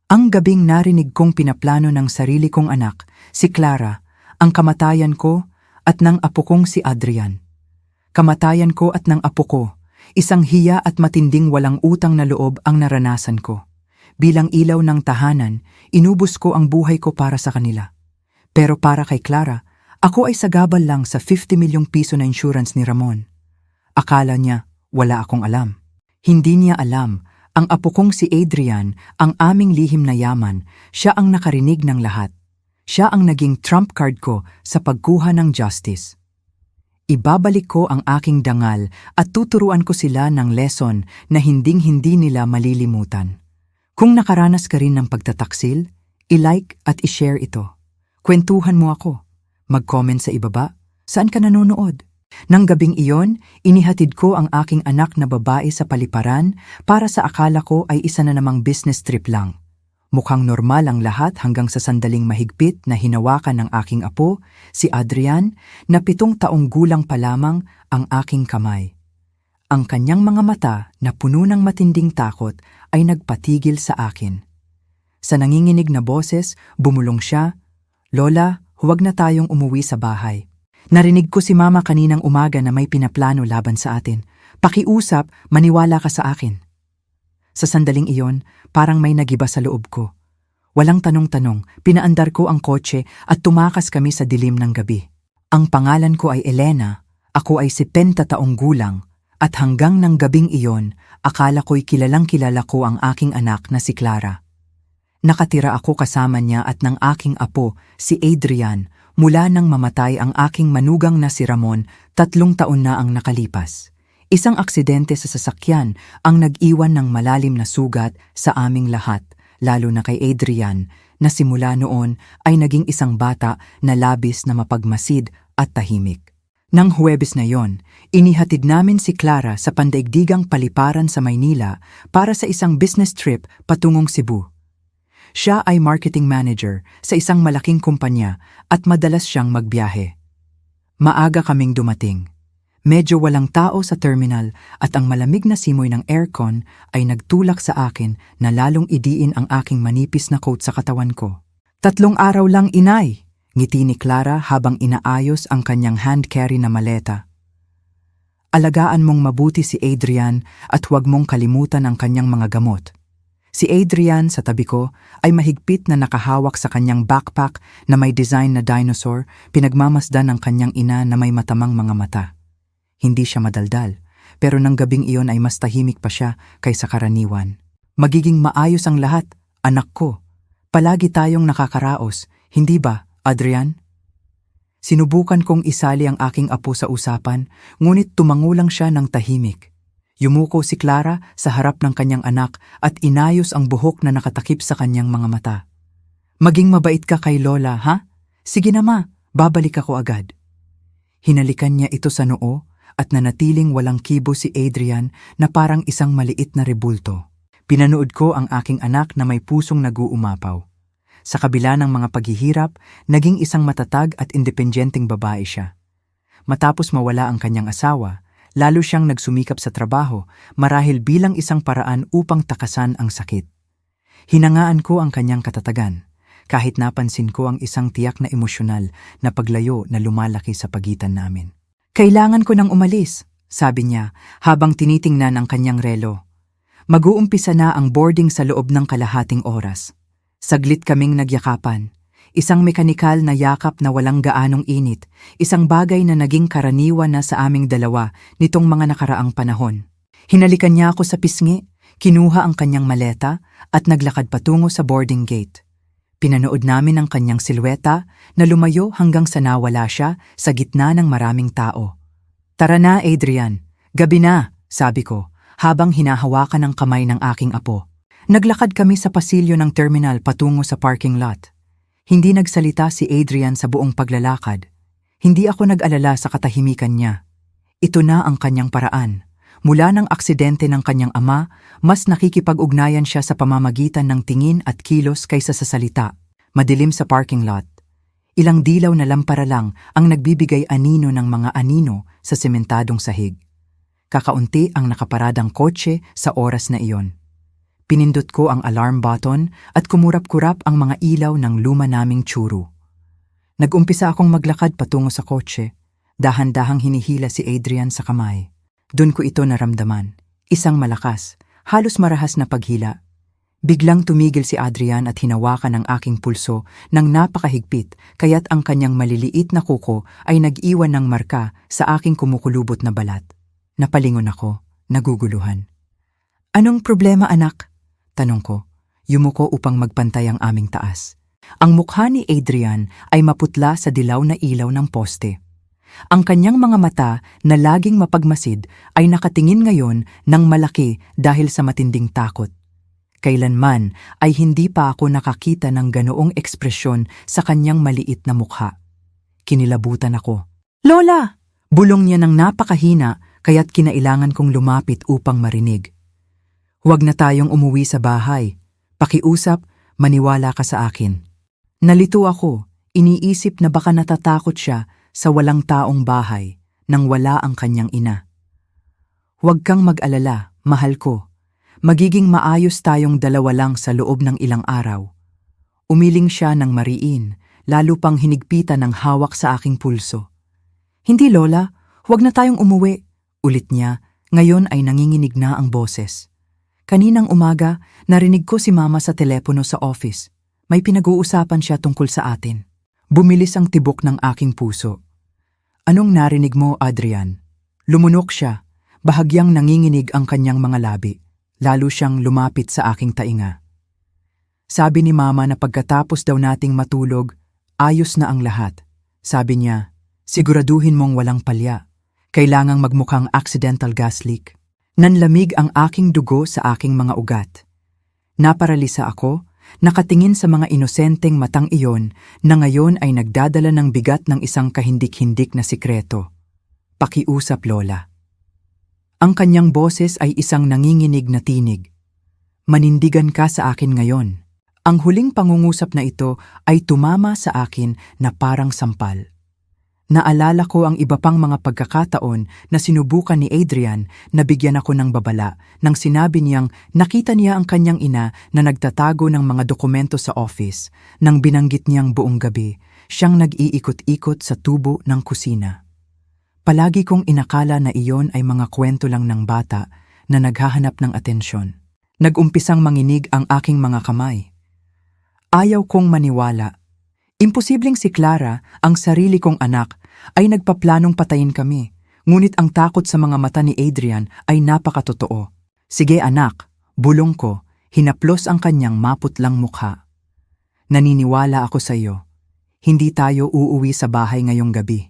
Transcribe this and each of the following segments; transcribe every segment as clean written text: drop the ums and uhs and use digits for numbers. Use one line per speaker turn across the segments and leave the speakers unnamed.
Ang gabing narinig kong pinaplano ng sarili kong anak, si Clara, ang kamatayan ko at ng apo kong si Adrian. Kamatayan ko at ng apo ko, isang hiya at matinding walang utang na loob ang naranasan ko. Bilang ilaw ng tahanan, inubos ko ang buhay ko para sa kanila. Pero para kay Clara, ako ay sagabal lang sa 50 milyong piso na insurance ni Ramon. Akala niya, wala akong alam. Hindi niya alam, ang apo kong si Adrian, ang aming lihim na yaman, siya ang nakarinig ng lahat. Siya ang naging trump card ko sa pagkuha ng justice. Ibabalik ko ang aking dangal at tuturuan ko sila ng lesson na hinding-hindi nila malilimutan. Kung nakaranas ka rin ng pagtataksil, i-like at i-share ito. Kwentuhan mo ako. Mag-comment sa ibaba. Saan ka nanonood? Nang gabing iyon, inihatid ko ang aking anak na babae sa paliparan para sa akala ko ay isa na namang business trip lang. Mukhang normal ang lahat hanggang sa sandaling mahigpit na hinawakan ng aking apo, si Adrian, na 7 taong gulang pa lamang ang aking kamay. Ang kanyang mga mata na puno ng matinding takot ay nagpatigil sa akin. Sa nanginginig na boses, bumulong siya, "Lola, huwag na tayong umuwi sa bahay. Narinig ko si Mama kaninang umaga na may pinaplano laban sa atin. Pakiusap, maniwala ka sa akin." Sa sandaling iyon, parang may nagiba sa loob ko. Walang tanong-tanong, pinaandar ko ang kotse at tumakas kami sa dilim ng gabi. Ang pangalan ko ay Elena, ako ay 70 taong gulang, at hanggang ng gabing iyon, akala ko'y kilalang-kilala ko ang aking anak na si Clara. Nakatira ako kasama niya at ng aking apo, si Adrian, mula nang mamatay ang aking manugang na si Ramon, 3 taon na ang nakalipas. Isang aksidente sa sasakyan ang nag-iwan ng malalim na sugat sa aming lahat, lalo na kay Adrian, na simula noon ay naging isang bata na labis na mapagmasid at tahimik. Nang Huwebes na yon, inihatid namin si Clara sa pandaigdigang paliparan sa Maynila para sa isang business trip patungong Cebu. Siya ay marketing manager sa isang malaking kumpanya at madalas siyang magbiyahe. Maaga kaming dumating. Medyo walang tao sa terminal at ang malamig na simoy ng aircon ay nagtulak sa akin na lalong idiin ang aking manipis na coat sa katawan ko. "3 araw lang, inay," ngiti ni Clara habang inaayos ang kanyang hand carry na maleta. "Alagaan mong mabuti si Adrian at huwag mong kalimutan ang kanyang mga gamot." Si Adrian sa tabi ko ay mahigpit na nakahawak sa kanyang backpack na may design na dinosaur, pinagmamasdan ng kanyang ina na may matamang mga mata. Hindi siya madaldal, pero nang gabing iyon ay mas tahimik pa siya kaysa karaniwan. "Magiging maayos ang lahat, anak ko. Palagi tayong nakakaraos, hindi ba, Adrian?" Sinubukan kong isali ang aking apo sa usapan, ngunit tumangulang siya ng tahimik. Yumuko si Clara sa harap ng kanyang anak at inayos ang buhok na nakatakip sa kanyang mga mata. "Maging mabait ka kay Lola, ha? Sige na ma, babalik ako agad." Hinalikan niya ito sa noo at nanatiling walang kibo si Adrian na parang isang maliit na rebulto. Pinanood ko ang aking anak na may pusong nag-uumapaw. Sa kabila ng mga paghihirap, naging isang matatag at independenteng babae siya. Matapos mawala ang kanyang asawa, lalo siyang nagsumikap sa trabaho marahil bilang isang paraan upang takasan ang sakit. Hinangaan ko ang kanyang katatagan, kahit napansin ko ang isang tiyak na emosyonal na paglayo na lumalaki sa pagitan namin. "Kailangan ko nang umalis," sabi niya habang tinitingnan ang kanyang relo. "Mag-uumpisa na ang boarding sa loob ng kalahating oras." Saglit kaming nagyakapan. Isang mekanikal na yakap na walang gaanong init, isang bagay na naging karaniwan na sa aming dalawa nitong mga nakaraang panahon. Hinalikan niya ako sa pisngi, kinuha ang kanyang maleta at naglakad patungo sa boarding gate. Pinanood namin ang kanyang silweta na lumayo hanggang sa nawala siya sa gitna ng maraming tao. "Tara na, Adrian. Gabi na," sabi ko, habang hinahawakan ang kamay ng aking apo. Naglakad kami sa pasilyo ng terminal patungo sa parking lot. Hindi nagsalita si Adrian sa buong paglalakad. Hindi ako nag-alala sa katahimikan niya. Ito na ang kanyang paraan. Mula ng aksidente ng kanyang ama, mas nakikipag-ugnayan siya sa pamamagitan ng tingin at kilos kaysa sa salita. Madilim sa parking lot. Ilang dilaw na lampara lang ang nagbibigay anino ng mga anino sa sementadong sahig. Kakaunti ang nakaparadang kotse sa oras na iyon. Pinindot ko ang alarm button at kumurap-kurap ang mga ilaw ng luma naming tsuru. Nag-umpisa akong maglakad patungo sa kotse. Dahan-dahang hinihila si Adrian sa kamay. Doon ko ito naramdaman. Isang malakas, halos marahas na paghila. Biglang tumigil si Adrian at hinawakan ang aking pulso ng napakahigpit, kaya't ang kanyang maliliit na kuko ay nag-iwan ng marka sa aking kumukulubot na balat. Napalingon ako, naguguluhan. "Anong problema, anak?" tanong ko. Yumuko upang magpantay ang aming taas. Ang mukha ni Adrian ay maputla sa dilaw na ilaw ng poste. Ang kanyang mga mata na laging mapagmasid ay nakatingin ngayon ng malaki dahil sa matinding takot. Kailanman ay hindi pa ako nakakita ng ganoong ekspresyon sa kanyang maliit na mukha. Kinilabutan ako. "Lola!" Bulong niya ng napakahina kaya't kinailangan kong lumapit upang marinig. "Huwag na tayong umuwi sa bahay. Pakiusap, maniwala ka sa akin." Nalito ako, iniisip na baka natatakot siya sa walang taong bahay nang wala ang kanyang ina. "Huwag kang mag-alala, mahal ko. Magiging maayos tayong dalawa lang sa loob ng ilang araw." Umiling siya ng mariin, lalo pang hinigpitan ng hawak sa aking pulso. "Hindi, Lola, huwag na tayong umuwi," ulit niya, ngayon ay nanginginig na ang boses. "Kaninang umaga, narinig ko si Mama sa telepono sa office. May pinag-uusapan siya tungkol sa atin." Bumilis ang tibok ng aking puso. "Anong narinig mo, Adrian?" Lumunok siya, bahagyang nanginginig ang kanyang mga labi. Lalo siyang lumapit sa aking tainga. "Sabi ni Mama na pagkatapos daw nating matulog, ayos na ang lahat. Sabi niya, siguraduhin mong walang palya. Kailangang magmukhang accidental gas leak." Nanlamig ang aking dugo sa aking mga ugat. Naparalisa ako, nakatingin sa mga inosenteng matang iyon na ngayon ay nagdadala ng bigat ng isang kahindik-hindik na sikreto. "Pakiusap, Lola." Ang kanyang boses ay isang nanginginig na tinig. "Manindigan ka sa akin ngayon." Ang huling pangungusap na ito ay tumama sa akin na parang sampal. Naalala ko ang iba pang mga pagkakataon na sinubukan ni Adrian na bigyan ako ng babala nang sinabi niyang nakita niya ang kanyang ina na nagtatago ng mga dokumento sa office. Nang binanggit niyang buong gabi, siyang nag-iikot-ikot sa tubo ng kusina. Palagi kong inakala na iyon ay mga kwento lang ng bata na naghahanap ng atensyon. Nag-umpisang manginig ang aking mga kamay. Ayaw kong maniwala. Imposibleng si Clara, ang sarili kong anak, ay nagpaplanong patayin kami. Ngunit ang takot sa mga mata ni Adrian ay napakatotoo. "Sige anak," bulong ko, hinaplos ang kanyang maputlang mukha. "Naniniwala ako sa iyo. Hindi tayo uuwi sa bahay ngayong gabi."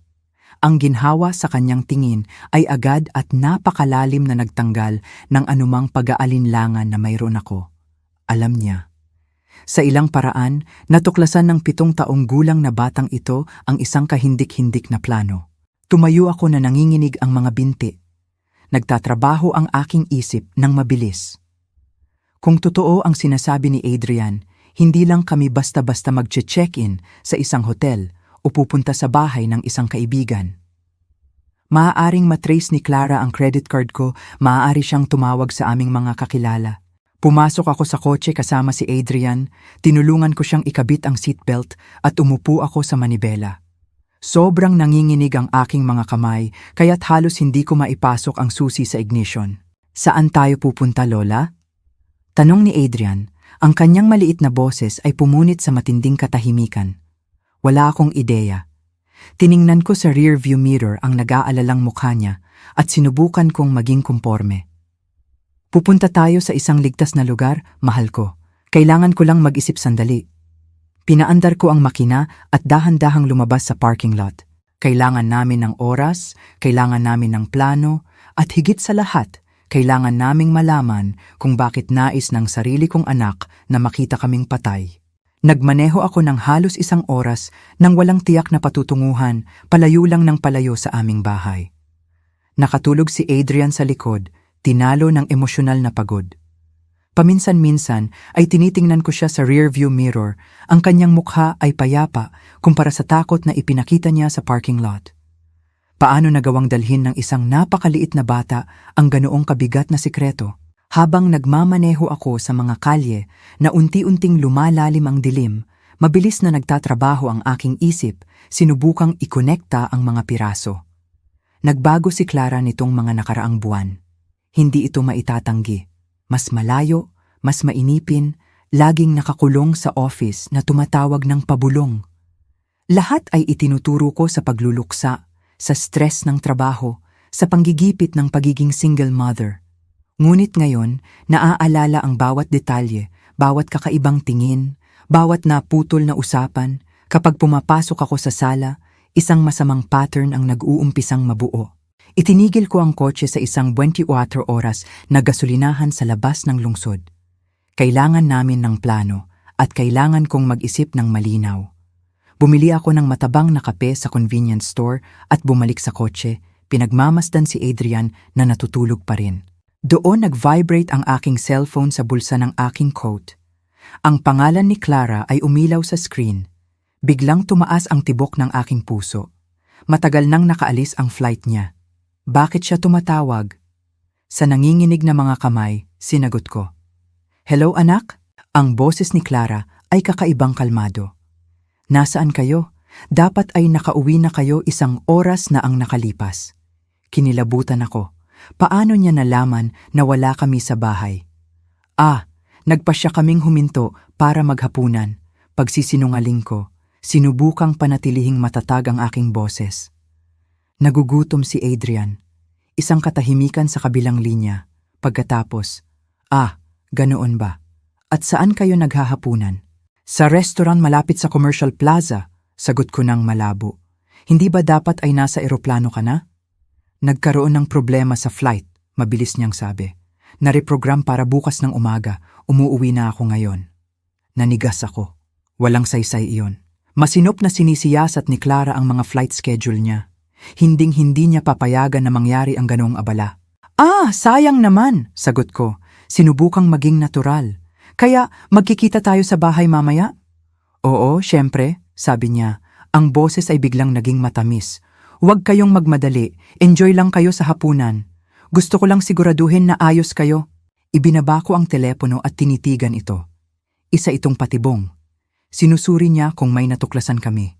Ang ginhawa sa kanyang tingin ay agad at napakalalim na nagtanggal ng anumang pag-aalinlangan na mayroon ako. Alam niya. Sa ilang paraan, natuklasan ng 7 taong gulang na batang ito ang isang kahindik-hindik na plano. Tumayo ako na nanginginig ang mga binti. Nagtatrabaho ang aking isip ng mabilis. Kung totoo ang sinasabi ni Adrian, hindi lang kami basta-basta mag-check-in sa isang hotel o pupunta sa bahay ng isang kaibigan. Maaaring matrace ni Clara ang credit card ko, maaari siyang tumawag sa aming mga kakilala. Pumasok ako sa kotse kasama si Adrian, tinulungan ko siyang ikabit ang seatbelt at umupo ako sa manibela. Sobrang nanginginig ang aking mga kamay kaya't halos hindi ko maipasok ang susi sa ignition. "Saan tayo pupunta, Lola?" Tanong ni Adrian, ang kanyang maliit na boses ay pumunit sa matinding katahimikan. Wala akong ideya. Tiningnan ko sa rearview mirror ang nag-aalalang mukha niya at sinubukan kong maging kumporme. "Pupunta tayo sa isang ligtas na lugar, mahal ko. Kailangan ko lang mag-isip sandali." Pinaandar ko ang makina at dahan-dahang lumabas sa parking lot. Kailangan namin ng oras, kailangan namin ng plano, at higit sa lahat, kailangan naming malaman kung bakit nais ng sarili kong anak na makita kaming patay. Nagmaneho ako ng halos 1 oras nang walang tiyak na patutunguhan, palayo lang ng palayo sa aming bahay. Nakatulog si Adrian sa likod, tinalo ng emosyonal na pagod. Paminsan-minsan ay tinitingnan ko siya sa rearview mirror, ang kanyang mukha ay payapa kumpara sa takot na ipinakita niya sa parking lot. Paano nagawang dalhin ng isang napakaliit na bata ang ganoong kabigat na sikreto? Habang nagmamaneho ako sa mga kalye na unti-unting lumalalim ang dilim, mabilis na nagtatrabaho ang aking isip, sinubukang ikonekta ang mga piraso. Nagbago si Clara nitong mga nakaraang buwan. Hindi ito maitatanggi. Mas malayo, mas mainipin, laging nakakulong sa office na tumatawag ng pabulong. Lahat ay itinuturo ko sa pagluluksa, sa stress ng trabaho, sa panggigipit ng pagiging single mother. Ngunit ngayon, naaalala ang bawat detalye, bawat kakaibang tingin, bawat naputol na usapan. Kapag pumapasok ako sa sala, isang masamang pattern ang nag-uumpisang mabuo. Itinigil ko ang kotse sa isang 24 oras na gasolinahan sa labas ng lungsod. Kailangan namin ng plano at kailangan kong mag-isip ng malinaw. Bumili ako ng matabang na kape sa convenience store at bumalik sa kotse, pinagmamasdan si Adrian na natutulog pa rin. Doon nag-vibrate ang aking cellphone sa bulsa ng aking coat. Ang pangalan ni Clara ay umilaw sa screen. Biglang tumaas ang tibok ng aking puso. Matagal nang nakaalis ang flight niya. Bakit siya tumatawag? Sa nanginginig na mga kamay, sinagot ko. Hello anak? Ang boses ni Clara ay kakaibang kalmado. Nasaan kayo? Dapat ay nakauwi na kayo 1 oras na ang nakalipas. Kinilabutan ako. Paano niya nalaman na wala kami sa bahay? Nagpasya kaming huminto para maghapunan. Pagsisinungaling ko, sinubukang panatilihing matatag ang aking boses. Nagugutom si Adrian. Isang katahimikan sa kabilang linya. Pagkatapos, ganoon ba? At saan kayo naghahapunan? Sa restaurant malapit sa Commercial Plaza, sagot ko ng malabo. Hindi ba dapat ay nasa eroplano ka na? Nagkaroon ng problema sa flight, mabilis niyang sabi. Nareprogram para bukas ng umaga, umuuwi na ako ngayon. Nanigas ako. Walang saysay iyon. Masinop na sinisiyasat ni Clara ang mga flight schedule niya. Hinding-hindi niya papayagan na mangyari ang ganoong abala. Sayang naman, sagot ko. Sinubukang maging natural. Kaya magkikita tayo sa bahay mamaya? Oo, syempre, sabi niya. Ang boses ay biglang naging matamis. Huwag kayong magmadali, enjoy lang kayo sa hapunan. Gusto ko lang siguraduhin na ayos kayo. Ibinaba ko ang telepono at tinitigan ito. Isa itong patibong. Sinusuri niya kung may natuklasan kami.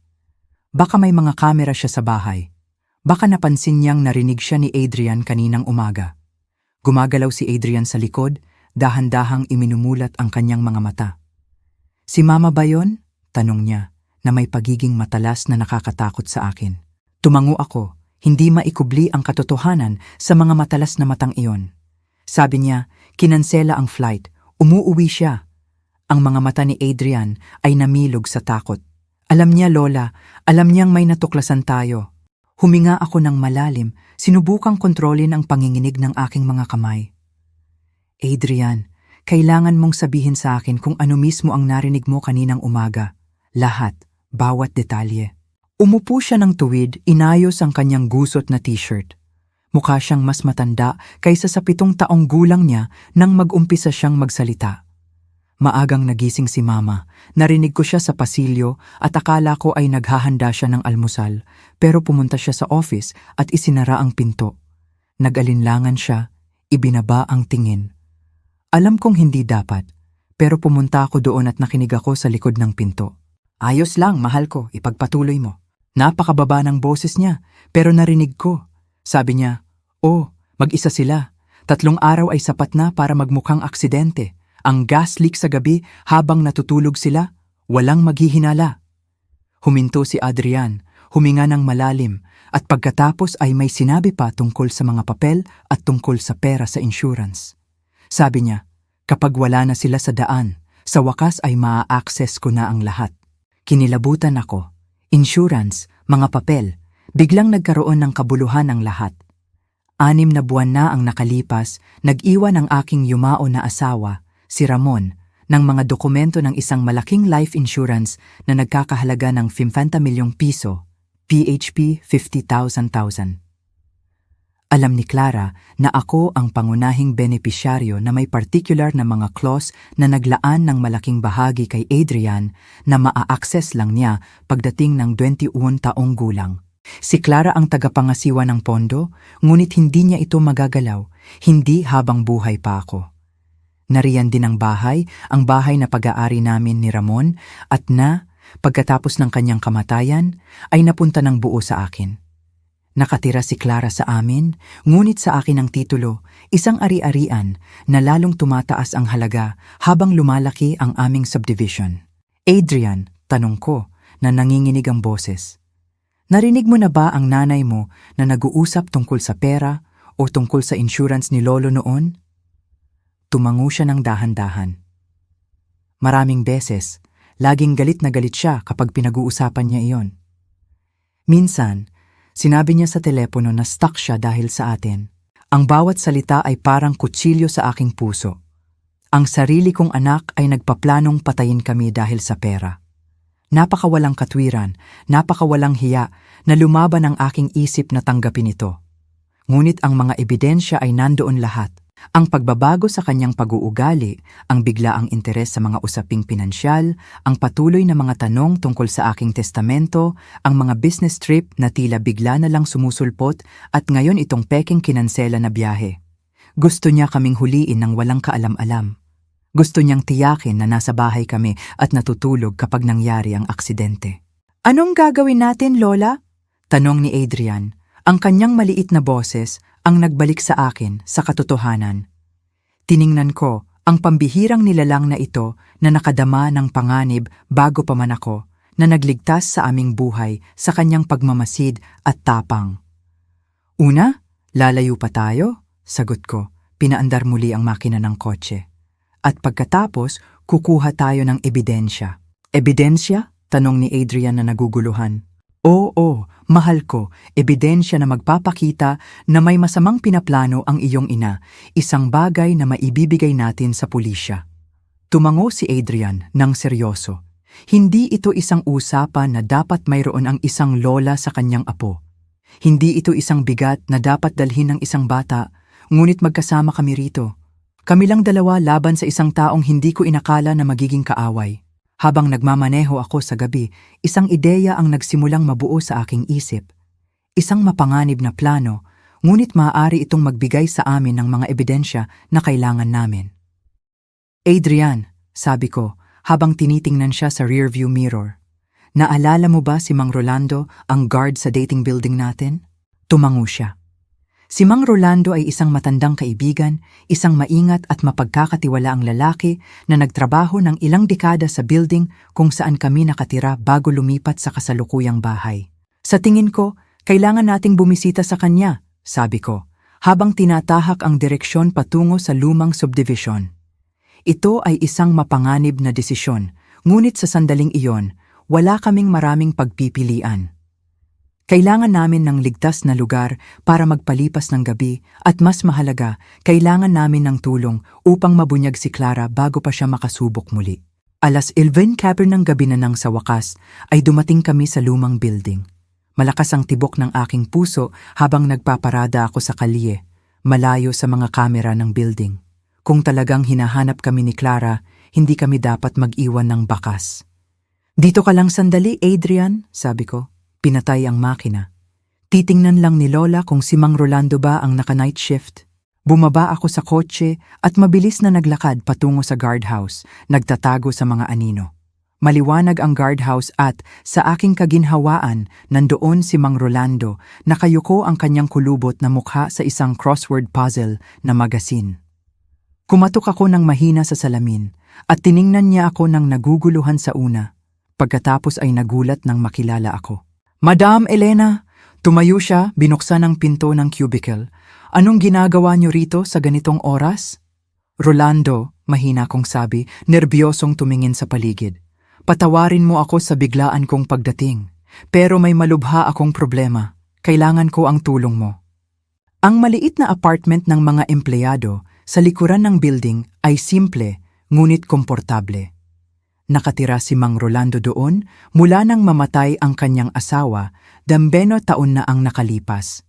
Baka may mga kamera siya sa bahay. Baka napansin niyang narinig siya ni Adrian kaninang umaga. Gumagalaw si Adrian sa likod, dahan-dahang iminumulat ang kanyang mga mata. Si Mama ba yon? Tanong niya, na may pagiging matalas na nakakatakot sa akin. Tumango ako, hindi maikubli ang katotohanan sa mga matalas na matang iyon. Sabi niya, kinansela ang flight, umuuwi siya. Ang mga mata ni Adrian ay namilog sa takot. Alam niya, Lola, alam niyang may natuklasan tayo. Huminga ako ng malalim, sinubukang kontrolin ang panginginig ng aking mga kamay. Adrian, kailangan mong sabihin sa akin kung ano mismo ang narinig mo kaninang umaga. Lahat, bawat detalye. Umupo siya ng tuwid, inayos ang kanyang gusot na t-shirt. Mukha siyang mas matanda kaysa sa 7 taong gulang niya nang mag-umpisa siyang magsalita. Maagang nagising si Mama, narinig ko siya sa pasilyo at akala ko ay naghahanda siya ng almusal, pero pumunta siya sa office at isinara ang pinto. Nag-alinlangan siya, ibinaba ang tingin. Alam kong hindi dapat, pero pumunta ako doon at nakinig ako sa likod ng pinto. Ayos lang, mahal ko, ipagpatuloy mo. Napakababa ng boses niya, pero narinig ko. Sabi niya, mag-isa sila. 3 araw ay sapat na para magmukhang aksidente. Ang gas leak sa gabi habang natutulog sila, walang maghihinala. Huminto si Adrian, huminga ng malalim, at pagkatapos ay may sinabi pa tungkol sa mga papel at tungkol sa pera sa insurance. Sabi niya, kapag wala na sila sa daan, sa wakas ay maa-access ko na ang lahat. Kinilabutan ako. Insurance, mga papel, biglang nagkaroon ng kabuluhan ang lahat. 6 na buwan na ang nakalipas, nag-iwan ang aking yumao na asawa, si Ramon, ng mga dokumento ng isang malaking life insurance na nagkakahalaga ng 50 milyong piso, PHP 50,000. Alam ni Clara na ako ang pangunahing benepisyaryo na may particular na mga clause na naglaan ng malaking bahagi kay Adrian na maa-access lang niya pagdating ng 21 taong gulang. Si Clara ang tagapangasiwa ng pondo, ngunit hindi niya ito magagalaw, hindi habang buhay pa ako. Nariyan din ang bahay na pag-aari namin ni Ramon at pagkatapos ng kanyang kamatayan, ay napunta ng buo sa akin. Nakatira si Clara sa amin, ngunit sa akin ang titulo, isang ari-arian na lalong tumataas ang halaga habang lumalaki ang aming subdivision. Adrian, tanong ko na nanginginig ang boses. Narinig mo na ba ang nanay mo na nag-uusap tungkol sa pera o tungkol sa insurance ni Lolo noon? Tumango siya ng dahan-dahan. Maraming beses, laging galit na galit siya kapag pinag-uusapan niya iyon. Minsan, sinabi niya sa telepono na stuck siya dahil sa atin. Ang bawat salita ay parang kutsilyo sa aking puso. Ang sarili kong anak ay nagpaplanong patayin kami dahil sa pera. Napakawalang katwiran, napakawalang hiya na lumaban ang aking isip na tanggapin ito. Ngunit ang mga ebidensya ay nandoon lahat. Ang pagbabago sa kanyang pag-uugali, ang biglaang interes sa mga usaping pinansyal, ang patuloy na mga tanong tungkol sa aking testamento, ang mga business trip na tila bigla na lang sumusulpot at ngayon itong peking kinansela na biyahe. Gusto niya kaming huliin ng walang kaalam-alam. Gusto niyang tiyakin na nasa bahay kami at natutulog kapag nangyari ang aksidente. Anong gagawin natin, Lola? Tanong ni Adrian. Ang kanyang maliit na boses ang nagbalik sa akin sa katotohanan. Tiningnan ko ang pambihirang nilalang na ito na nakadama ng panganib bago pa man ako na nagligtas sa aming buhay sa kanyang pagmamasid at tapang. Una, lalayo pa tayo? Sagot ko, pinaandar muli ang makina ng kotse. At pagkatapos, kukuha tayo ng ebidensya. Ebidensya? Tanong ni Adrian na naguguluhan. Oo, mahal ko, ebidensya na magpapakita na may masamang pinaplano ang iyong ina, isang bagay na maibibigay natin sa pulisya. Tumango si Adrian ng seryoso. Hindi ito isang usapan na dapat mayroon ang isang lola sa kanyang apo. Hindi ito isang bigat na dapat dalhin ng isang bata, ngunit magkasama kami rito. Kami lang dalawa laban sa isang taong hindi ko inakala na magiging kaaway. Habang nagmamaneho ako sa gabi, isang ideya ang nagsimulang mabuo sa aking isip. Isang mapanganib na plano, ngunit maaari itong magbigay sa amin ng mga ebidensya na kailangan namin. Adrian, sabi ko, habang tinitingnan siya sa rearview mirror. Naalala mo ba si Mang Rolando, ang guard sa dating building natin? Tumango siya. Si Mang Rolando ay isang matandang kaibigan, isang maingat at mapagkakatiwalaang lalaki na nagtrabaho ng ilang dekada sa building kung saan kami nakatira bago lumipat sa kasalukuyang bahay. Sa tingin ko, kailangan nating bumisita sa kanya, sabi ko, habang tinatahak ang direksyon patungo sa lumang subdivision. Ito ay isang mapanganib na desisyon, ngunit sa sandaling iyon, wala kaming maraming pagpipilian. Kailangan namin ng ligtas na lugar para magpalipas ng gabi at mas mahalaga, kailangan namin ng tulong upang mabunyag si Clara bago pa siya makasubok muli. 11:00 ng gabi na nang sa wakas ay dumating kami sa lumang building. Malakas ang tibok ng aking puso habang nagpaparada ako sa kalye, malayo sa mga kamera ng building. Kung talagang hinahanap kami ni Clara, hindi kami dapat mag-iwan ng bakas. Dito ka lang sandali, Adrian, sabi ko. Pinatay ang makina. Titingnan lang ni Lola kung si Mang Rolando ba ang naka-night shift. Bumaba ako sa kotse at mabilis na naglakad patungo sa guardhouse, nagtatago sa mga anino. Maliwanag ang guardhouse at, sa aking kaginhawaan, nandoon si Mang Rolando, nakayuko ang kanyang kulubot na mukha sa isang crossword puzzle na magasin. Kumatok ako ng mahina sa salamin at tiningnan niya ako ng naguguluhan sa una. Pagkatapos ay nagulat nang makilala ako. Madam Elena, tumayo siya, binuksan ang pinto ng cubicle. Anong ginagawa niyo rito sa ganitong oras? Rolando, mahina kong sabi, nerbyosong tumingin sa paligid. Patawarin mo ako sa biglaan kong pagdating. Pero may malubha akong problema. Kailangan ko ang tulong mo. Ang maliit na apartment ng mga empleyado sa likuran ng building ay simple, ngunit komportable. Nakatira si Mang Rolando doon mula nang mamatay ang kanyang asawa, 20 taon na ang nakalipas.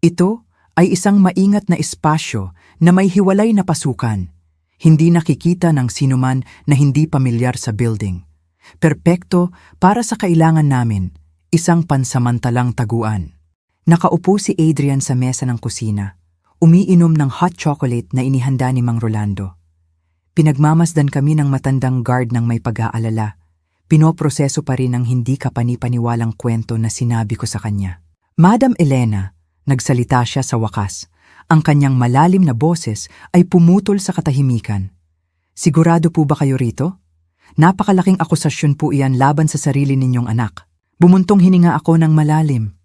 Ito ay isang maingat na espasyo na may hiwalay na pasukan. Hindi nakikita ng sinuman na hindi pamilyar sa building. Perpekto para sa kailangan namin, isang pansamantalang taguan. Nakaupo si Adrian sa mesa ng kusina, umiinom ng hot chocolate na inihanda ni Mang Rolando. Pinagmamasdan kami ng matandang guard ng may pag-aalala. Pinoproseso pa rin ang hindi kapani-paniwalang kwento na sinabi ko sa kanya. Madam Elena, nagsalita siya sa wakas. Ang kanyang malalim na boses ay pumutol sa katahimikan. Sigurado po ba kayo rito? Napakalaking akusasyon po iyan laban sa sarili ninyong anak. Bumuntong hininga ako ng malalim.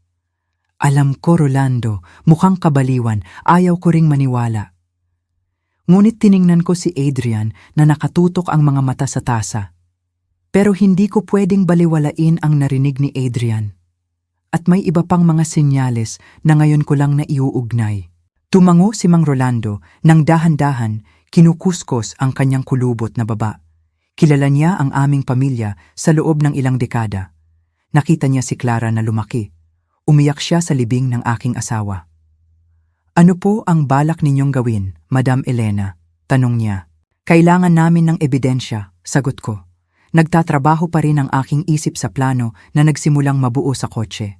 Alam ko, Rolando, mukhang kabaliwan, ayaw ko ring maniwala. Ngunit tiningnan ko si Adrian na nakatutok ang mga mata sa tasa. Pero hindi ko pwedeng baliwalain ang narinig ni Adrian. At may iba pang mga senyales na ngayon ko lang naiuugnay. Tumango si Mang Rolando nang dahan-dahan kinukuskos ang kanyang kulubot na baba. Kilala niya ang aming pamilya sa loob ng ilang dekada. Nakita niya si Clara na lumaki. Umiyak siya sa libing ng aking asawa. Ano po ang balak ninyong gawin, Madam Elena? Tanong niya. Kailangan namin ng ebidensya, sagot ko. Nagtatrabaho pa rin ang aking isip sa plano na nagsimulang mabuo sa kotse.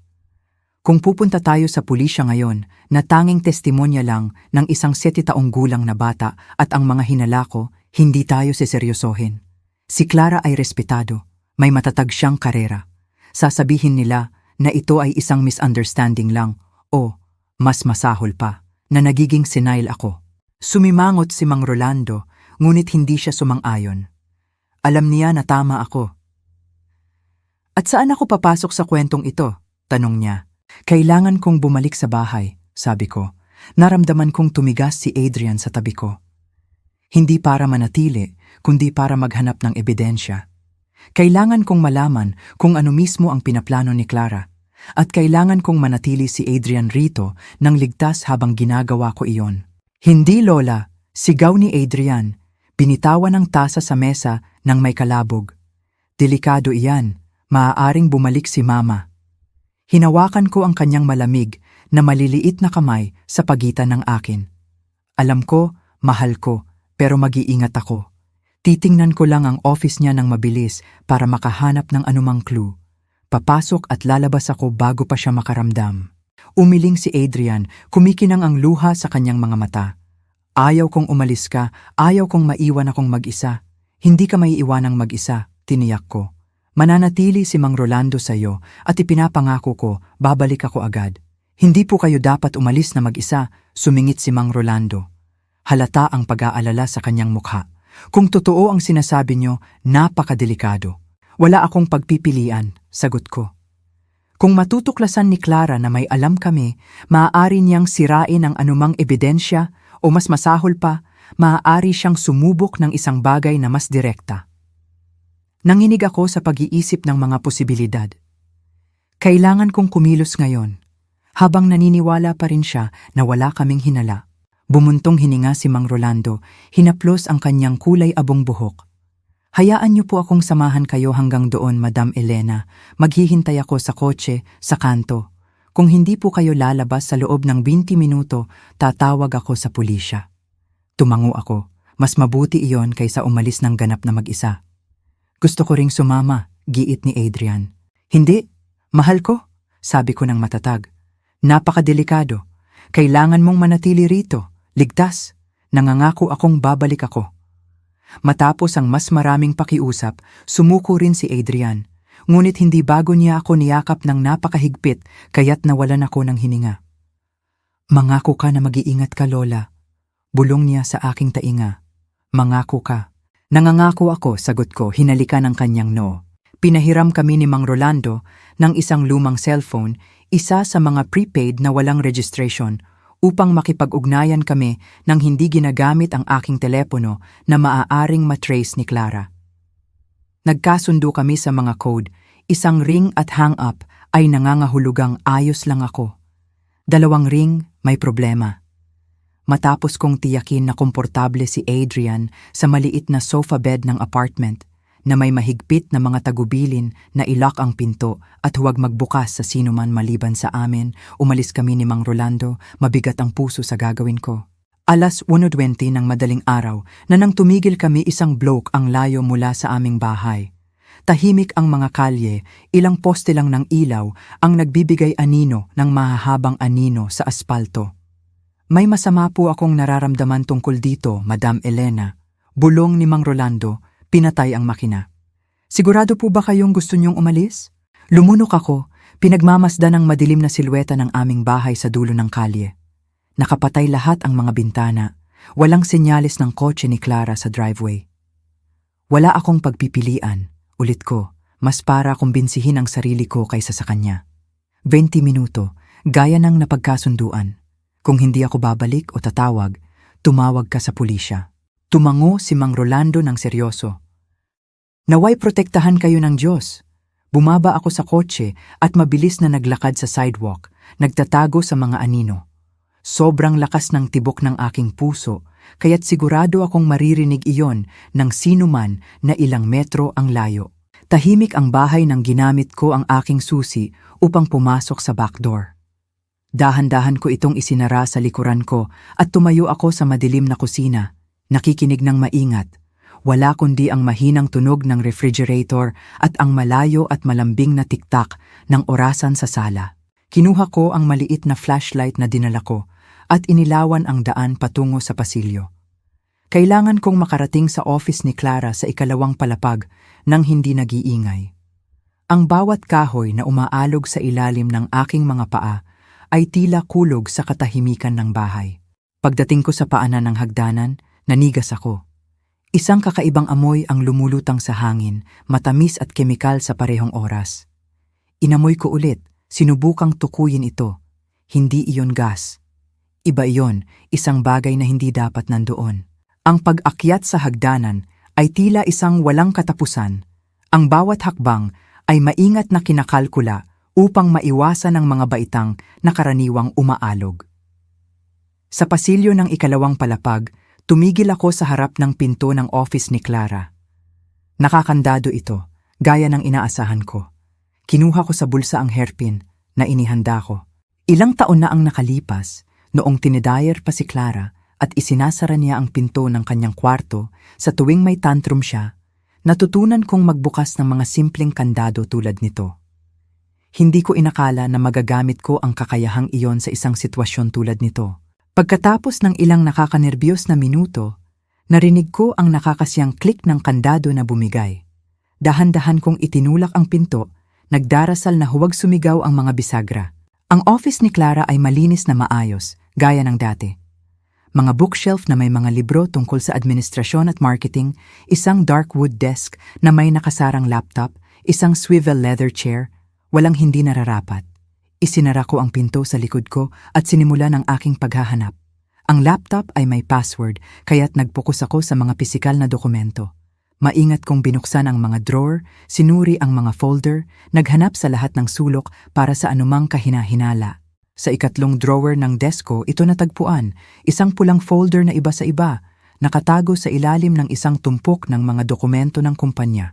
Kung pupunta tayo sa pulisya ngayon na tanging testimonya lang ng isang 7 taong gulang na bata at ang mga hinala ko, hindi tayo seseryosohin. Si Clara ay respetado, may matatag siyang karera. Sasabihin nila na ito ay isang misunderstanding lang o, mas masahol pa, na nagiging senile ako. Sumimangot si Mang Rolando, ngunit hindi siya sumang-ayon. Alam niya na tama ako. At saan ako papasok sa kwentong ito? Tanong niya. Kailangan kong bumalik sa bahay, sabi ko. Naramdaman kong tumigas si Adrian sa tabi ko. Hindi para manatili, kundi para maghanap ng ebidensya. Kailangan kong malaman kung ano mismo ang pinaplano ni Clara. At kailangan kong manatili si Adrian rito nang ligtas habang ginagawa ko iyon. Hindi, Lola, sigaw ni Adrian. Binitawan ng tasa sa mesa nang may kalabog. Delikado iyan, maaaring bumalik si Mama. Hinawakan ko ang kanyang malamig na maliliit na kamay sa pagitan ng akin. Alam ko, mahal ko, pero mag-iingat ako. Titingnan ko lang ang office niya ng mabilis para makahanap ng anumang clue. Papasok at lalabas ako bago pa siya makaramdam. Umiling si Adrian, kumikinang ang luha sa kanyang mga mata. Ayaw kong umalis ka, ayaw kong maiwan akong mag-isa. Hindi ka maiiwanang mag-isa, tiniyak ko. Mananatili si Mang Rolando sa iyo at ipinapangako ko, babalik ako agad. Hindi po kayo dapat umalis na mag-isa, sumingit si Mang Rolando. Halata ang pag-aalala sa kanyang mukha. Kung totoo ang sinasabi niyo, napakadelikado. Wala akong pagpipilian, sagot ko. Kung matutuklasan ni Clara na may alam kami, maaari niyang sirain ang anumang ebidensya o mas masahol pa, maaari siyang sumubok ng isang bagay na mas direkta. Nanginig ako sa pag-iisip ng mga posibilidad. Kailangan kong kumilos ngayon, habang naniniwala pa rin siya na wala kaming hinala. Bumuntong hininga si Mang Rolando, hinaplos ang kanyang kulay abong buhok. Hayaan niyo po akong samahan kayo hanggang doon, Madam Elena. Maghihintay ako sa kotse, sa kanto. Kung hindi po kayo lalabas sa loob ng 20 minuto, tatawag ako sa pulisya. Tumango ako. Mas mabuti iyon kaysa umalis ng ganap na mag-isa. Gusto ko ring sumama, giit ni Adrian. Hindi, mahal ko, sabi ko ng matatag. Napakadelikado. Kailangan mong manatili rito, ligtas. Nangangako akong babalik ako. Matapos ang mas maraming pakiusap, sumuko rin si Adrian. Ngunit hindi bago niya ako niyakap ng napakahigpit, kaya't nawalan ako ng hininga. Mangako ka na mag-iingat ka, Lola. Bulong niya sa aking tainga. Mangako ka. Nangangako ako, sagot ko, hinalikan ng kanyang noo. Pinahiram kami ni Mang Rolando ng isang lumang cellphone, isa sa mga prepaid na walang registration, upang makipag-ugnayan kami nang hindi ginagamit ang aking telepono na maaaring matrace ni Clara. Nagkasundo kami sa mga code, isang ring at hang-up ay nangangahulugang ayos lang ako. 2 ring, may problema. Matapos kong tiyakin na komportable si Adrian sa maliit na sofa bed ng apartment, na may mahigpit na mga tagubilin na ilock ang pinto at huwag magbukas sa sino man maliban sa amin, umalis kami ni Mang Rolando, mabigat ang puso sa gagawin ko. 1:20 ng madaling araw na nang tumigil kami, isang bloke ang layo mula sa aming bahay. Tahimik ang mga kalye, ilang poste lang ng ilaw ang nagbibigay anino ng mahahabang anino sa aspalto. May masama po akong nararamdaman tungkol dito, Madam Elena. Bulong ni Mang Rolando, pinatay ang makina. Sigurado po ba kayong gusto niyong umalis? Lumunok ako, pinagmamasdan ang madilim na silweta ng aming bahay sa dulo ng kalye. Nakapatay lahat ang mga bintana, walang senyales ng kotse ni Clara sa driveway. Wala akong pagpipilian, ulit ko, mas para kumbinsihin ang sarili ko kaysa sa kanya. 20 minuto, gaya ng napagkasunduan. Kung hindi ako babalik o tatawag, tumawag ka sa pulisya. Tumango si Mang Rolando ng seryoso. Naway protektahan kayo ng Diyos. Bumaba ako sa kotse at mabilis na naglakad sa sidewalk, nagtatago sa mga anino. Sobrang lakas ng tibok ng aking puso, kaya't sigurado akong maririnig iyon ng sino man na ilang metro ang layo. Tahimik ang bahay nang ginamit ko ang aking susi upang pumasok sa back door. Dahan-dahan ko itong isinara sa likuran ko at tumayo ako sa madilim na kusina, nakikinig ng maingat. Wala kundi ang mahinang tunog ng refrigerator at ang malayo at malambing na tiktak ng orasan sa sala. Kinuha ko ang maliit na flashlight na dinala ko at inilawan ang daan patungo sa pasilyo. Kailangan kong makarating sa office ni Clara sa ikalawang palapag nang hindi nag-iingay. Ang bawat kahoy na umaalog sa ilalim ng aking mga paa ay tila kulog sa katahimikan ng bahay. Pagdating ko sa paanan ng hagdanan, nanigas ako. Isang kakaibang amoy ang lumulutang sa hangin, matamis at kemikal sa parehong oras. Inamoy ko ulit, sinubukang tukuyin ito. Hindi iyon gas. Iba iyon, isang bagay na hindi dapat nandoon. Ang pag-akyat sa hagdanan ay tila isang walang katapusan. Ang bawat hakbang ay maingat na kinakalkula upang maiwasan ang mga baitang na karaniwang umaalog. Sa pasilyo ng ikalawang palapag, tumigil ako sa harap ng pinto ng office ni Clara. Nakakandado ito, gaya ng inaasahan ko. Kinuha ko sa bulsa ang hairpin na inihanda ko. Ilang taon na ang nakalipas, noong tinidayer pa si Clara at isinasara niya ang pinto ng kanyang kwarto sa tuwing may tantrum siya, natutunan kong magbukas ng mga simpleng kandado tulad nito. Hindi ko inakala na magagamit ko ang kakayahang iyon sa isang sitwasyon tulad nito. Pagkatapos ng ilang nakakanerbiyos na minuto, narinig ko ang nakakasiyang klik ng kandado na bumigay. Dahan-dahan kong itinulak ang pinto, nagdarasal na huwag sumigaw ang mga bisagra. Ang office ni Clara ay malinis na maayos, gaya ng dati. Mga bookshelf na may mga libro tungkol sa administrasyon at marketing, isang dark wood desk na may nakasarang laptop, isang swivel leather chair, walang hindi nararapat. Isinara ko ang pinto sa likod ko at sinimulan ang aking paghahanap. Ang laptop ay may password, kaya't nagpokus ako sa mga pisikal na dokumento. Maingat kong binuksan ang mga drawer, sinuri ang mga folder, naghanap sa lahat ng sulok para sa anumang kahinahinala. Sa ikatlong drawer ng desk ko, ito natagpuan, isang pulang folder na iba sa iba, nakatago sa ilalim ng isang tumpok ng mga dokumento ng kumpanya.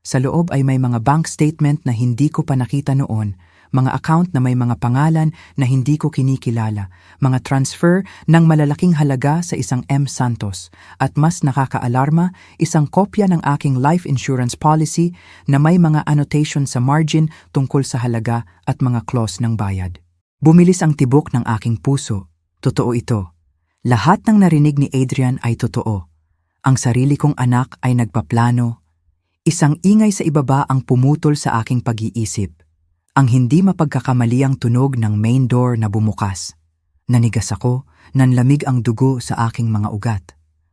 Sa loob ay may mga bank statement na hindi ko pa nakita noon, mga account na may mga pangalan na hindi ko kinikilala, mga transfer ng malalaking halaga sa isang M. Santos, at mas nakakaalarma, isang kopya ng aking life insurance policy na may mga annotation sa margin tungkol sa halaga at mga clause ng bayad. Bumilis ang tibok ng aking puso. Totoo ito. Lahat ng narinig ni Adrian ay totoo. Ang sarili kong anak ay nagpaplano. Isang ingay sa ibaba ang pumutol sa aking pag-iisip. Ang hindi mapagkakamali ang tunog ng main door na bumukas. Nanigas ako, nanlamig ang dugo sa aking mga ugat.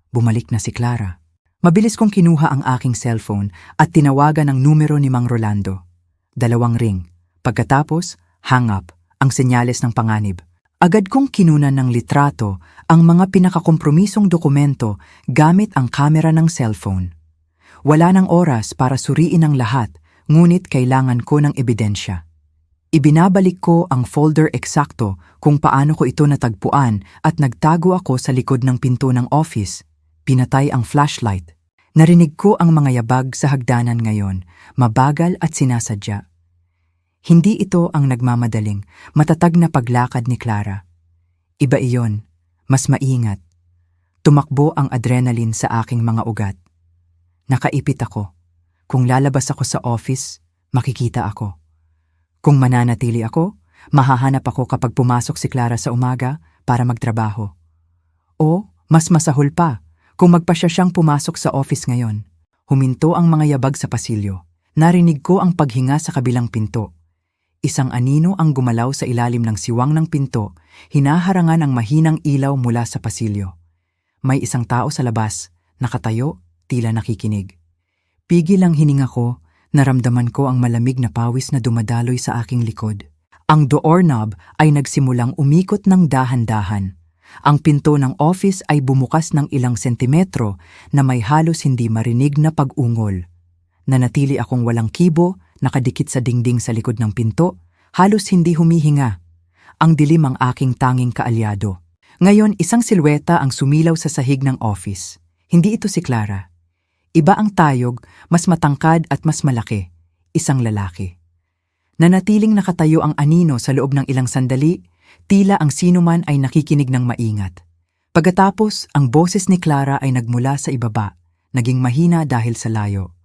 Bumalik na si Clara. Mabilis kong kinuha ang aking cellphone at tinawagan ang numero ni Mang Rolando. 2 ring. Pagkatapos, hang up. Ang senyales ng panganib. Agad kong kinunan ng litrato ang mga pinakakompromisong dokumento gamit ang kamera ng cellphone. Wala nang oras para suriin ang lahat, ngunit kailangan ko ng ebidensya. Ibinabalik ko ang folder eksakto kung paano ko ito natagpuan at nagtago ako sa likod ng pinto ng office. Pinatay ang flashlight. Narinig ko ang mga yabag sa hagdanan ngayon, mabagal at sinasadya. Hindi ito ang nagmamadaling, matatag na paglakad ni Clara. Iba iyon, mas maingat. Tumakbo ang adrenaline sa aking mga ugat. Nakaipit ako. Kung lalabas ako sa office, makikita ako. Kung mananatili ako, mahahanap ako kapag pumasok si Clara sa umaga para magtrabaho. O, mas masahol pa, Kung magpasya siyang pumasok sa office ngayon, huminto ang mga yabag sa pasilyo. Narinig ko ang paghinga sa kabilang pinto. Isang anino ang gumalaw sa ilalim ng siwang ng pinto, hinaharangan ang mahinang ilaw mula sa pasilyo. May isang tao sa labas, nakatayo, tila nakikinig. Pigil ang hininga ko, naramdaman ko ang malamig na pawis na dumadaloy sa aking likod. Ang doorknob ay nagsimulang umikot ng dahan-dahan. Ang pinto ng office ay bumukas ng ilang sentimetro na may halos hindi marinig na pag-ungol. Nanatili akong walang kibo, nakadikit sa dingding sa likod ng pinto, halos hindi humihinga. Ang dilim ang aking tanging kaalyado. Ngayon, isang silweta ang sumilaw sa sahig ng office. Hindi ito si Clara. Iba ang tayog, mas matangkad at mas malaki. Isang lalaki. Nanatiling nakatayo ang anino sa loob ng ilang sandali, tila ang sinuman ay nakikinig ng maingat. Pagkatapos, ang boses ni Clara ay nagmula sa ibaba, naging mahina dahil sa layo.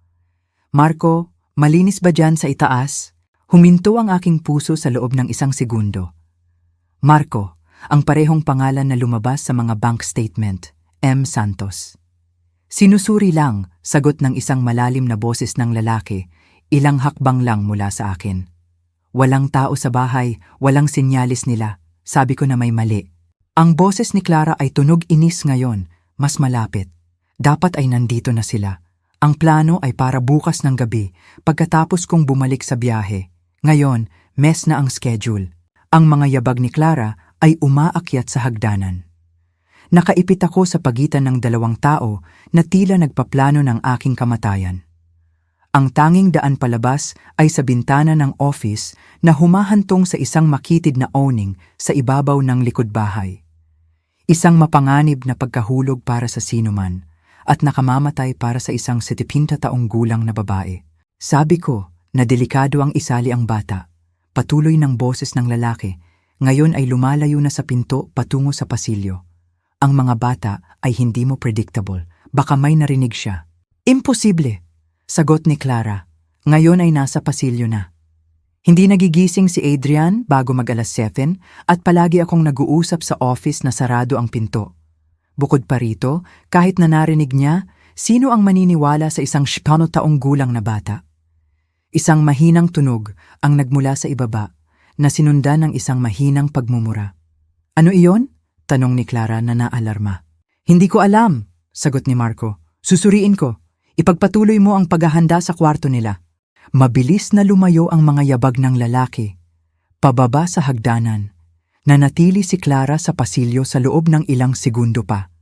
Marco, malinis ba dyan sa itaas? Huminto ang aking puso sa loob ng isang segundo. Marco, ang parehong pangalan na lumabas sa mga bank statement, M. Santos. Sinusuri lang, sagot ng isang malalim na boses ng lalaki, ilang hakbang lang mula sa akin. Walang tao sa bahay, walang sinyalis nila. Sabi ko na may mali. Ang boses ni Clara ay tunog inis ngayon, mas malapit. Dapat ay nandito na sila. Ang plano ay para bukas ng gabi, pagkatapos kong bumalik sa biyahe. Ngayon, mess na ang schedule. Ang mga yabag ni Clara ay umaakyat sa hagdanan. Nakaipit ako sa pagitan ng dalawang tao na tila nagpaplano ng aking kamatayan. Ang tanging daan palabas ay sa bintana ng office na humahantong sa isang makitid na awning sa ibabaw ng likod bahay. Isang mapanganib na pagkahulog para sa sinuman at nakamamatay para sa isang 70 taong gulang na babae. Sabi ko na delikado ang isali ang bata. Patuloy ng boses ng lalaki, ngayon ay lumalayo na sa pinto patungo sa pasilyo. Ang mga bata ay hindi mo predictable, baka may narinig siya. Imposible! Sagot ni Clara, ngayon ay nasa pasilyo na. Hindi nagigising si Adrian bago mag-alas 7 at palagi akong nag-uusap sa office na sarado ang pinto. Bukod pa rito, kahit na narinig niya, sino ang maniniwala sa isang 70 taong gulang na bata? Isang mahinang tunog ang nagmula sa ibaba na sinundan ng isang mahinang pagmumura. Ano iyon? Tanong ni Clara na naalarma. Hindi ko alam, sagot ni Marco. Susuriin ko. Ipagpatuloy mo ang paghahanda sa kwarto nila. Mabilis na lumayo ang mga yabag ng lalaki. Pababa sa hagdanan. Nanatili si Clara sa pasilyo sa loob ng ilang segundo pa.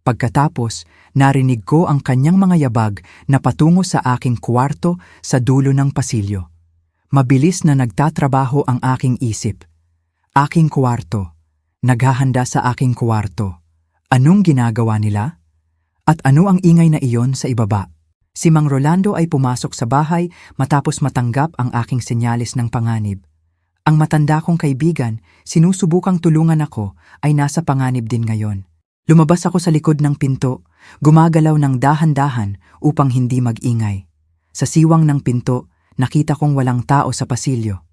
Pagkatapos, narinig ko ang kanyang mga yabag na patungo sa aking kwarto sa dulo ng pasilyo. Mabilis na nagtatrabaho ang aking isip. Aking kwarto. Naghahanda sa aking kwarto. Anong ginagawa nila? At ano ang ingay na iyon sa ibaba? Si Mang Rolando ay pumasok sa bahay matapos matanggap ang aking senyalis ng panganib. Ang matanda kong kaibigan, sinusubukang tulungan ako, ay nasa panganib din ngayon. Lumabas ako sa likod ng pinto, gumagalaw ng dahan-dahan upang hindi mag-ingay. Sa siwang ng pinto, nakita kong walang tao sa pasilyo.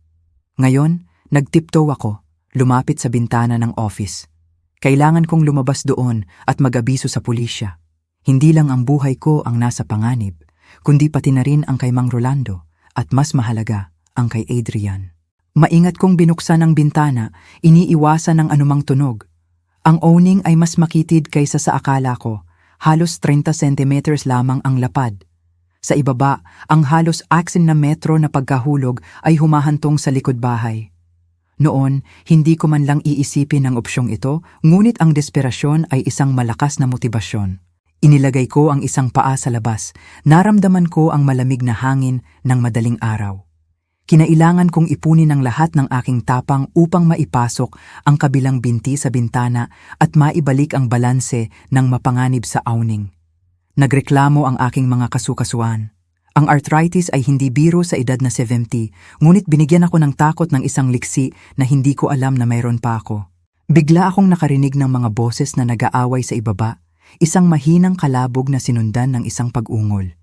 Ngayon, nagtiptoe ako, lumapit sa bintana ng office. Kailangan kong lumabas doon at mag-abiso sa pulisya. Hindi lang ang buhay ko ang nasa panganib, kundi pati na rin ang kay Mang Rolando at mas mahalaga, ang kay Adrian. Maingat kong binuksan ang bintana, iniiwasan ng anumang tunog. Ang awning ay mas makitid kaysa sa akala ko, halos 30 centimeters lamang ang lapad. Sa ibaba, ang halos 6 na metro na pagkahulog ay humahantong sa likod bahay. Noon, hindi ko man lang iisipin ang opsyong ito, ngunit ang desperasyon ay isang malakas na motibasyon. Inilagay ko ang isang paa sa labas, naramdaman ko ang malamig na hangin ng madaling araw. Kinailangan kong ipunin ang lahat ng aking tapang upang maipasok ang kabilang binti sa bintana at maibalik ang balanse ng mapanganib sa awning. Nagreklamo ang aking mga kasukasuan. Ang arthritis ay hindi biro sa edad na 70, ngunit binigyan ako ng takot ng isang liksi na hindi ko alam na mayroon pa ako. Bigla akong nakarinig ng mga boses na nag-aaway sa ibaba. Isang mahinang kalabog na sinundan ng isang pag-ungol.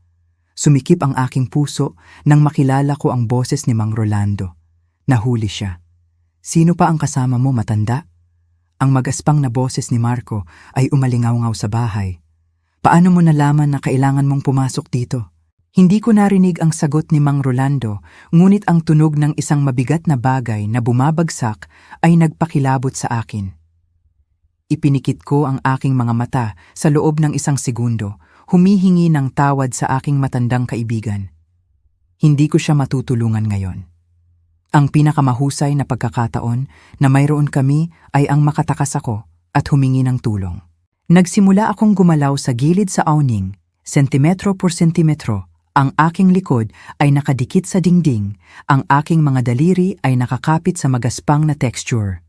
Sumikip ang aking puso nang makilala ko ang boses ni Mang Rolando. Nahuli siya. Sino pa ang kasama mo, matanda? Ang magaspang na boses ni Marco ay umalingaw-ngaw sa bahay. Paano mo nalaman na kailangan mong pumasok dito? Hindi ko narinig ang sagot ni Mang Rolando, ngunit ang tunog ng isang mabigat na bagay na bumabagsak ay nagpakilabot sa akin. Ipinikit ko ang aking mga mata sa loob ng isang segundo, humihingi ng tawad sa aking matandang kaibigan. Hindi ko siya matutulungan ngayon. Ang pinakamahusay na pagkakataon na mayroon kami ay ang makatakas ako at humingi ng tulong. Nagsimula akong gumalaw sa gilid sa awning, sentimetro por sentimetro. Ang aking likod ay nakadikit sa dingding, ang aking mga daliri ay nakakapit sa magaspang na texture.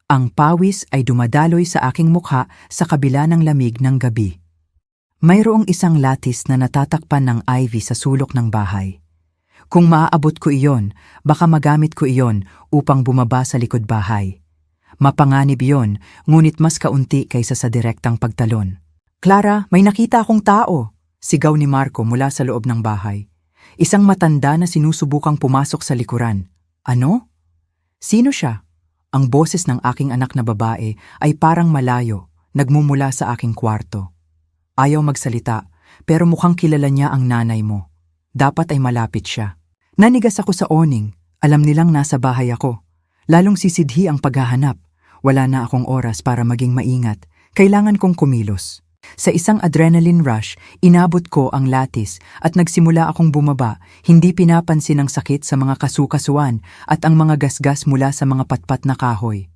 Ang pawis ay dumadaloy sa aking mukha sa kabila ng lamig ng gabi. Mayroong isang latis na natatakpan ng ivy sa sulok ng bahay. Kung maaabot ko iyon, baka magamit ko iyon upang bumaba sa likod bahay. Mapanganib iyon, ngunit mas kaunti kaysa sa direktang pagtalon. "Clara, may nakita akong tao!" Sigaw ni Marco mula sa loob ng bahay. Isang matanda na sinusubukang pumasok sa likuran. "Ano? Sino siya?" Ang boses ng aking anak na babae ay parang malayo, nagmumula sa aking kwarto. Ayaw magsalita, pero mukhang kilala niya ang nanay mo. Dapat ay malapit siya. Nanigas ako sa awning. Alam nilang nasa bahay ako. Lalong sisidhi ang paghahanap. Wala na akong oras para maging maingat. Kailangan kong kumilos. Sa isang adrenaline rush, inabot ko ang latis at nagsimula akong bumaba, hindi pinapansin ang sakit sa mga kasukasuan at ang mga gasgas mula sa mga patpat na kahoy.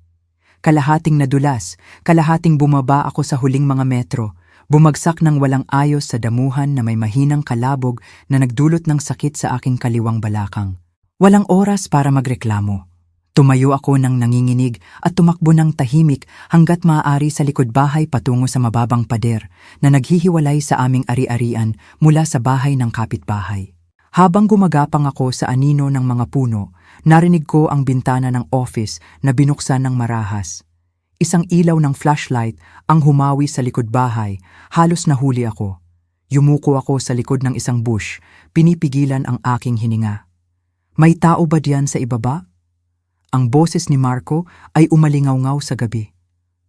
Kalahating nadulas, kalahating bumaba ako sa huling mga metro, bumagsak ng walang ayos sa damuhan na may mahinang kalabog na nagdulot ng sakit sa aking kaliwang balakang. Walang oras para magreklamo. Tumayo ako ng nanginginig at tumakbo ng tahimik hanggat maaari sa likod bahay patungo sa mababang pader na naghihiwalay sa aming ari-arian mula sa bahay ng kapitbahay. Habang gumagapang ako sa anino ng mga puno, narinig ko ang bintana ng office na binuksan ng marahas. Isang ilaw ng flashlight ang humawi sa likod bahay, halos nahuli ako. Yumuko ako sa likod ng isang bush, pinipigilan ang aking hininga. "May tao ba diyan sa ibaba?" Ang boses ni Marco ay umalingaw-ngaw sa gabi.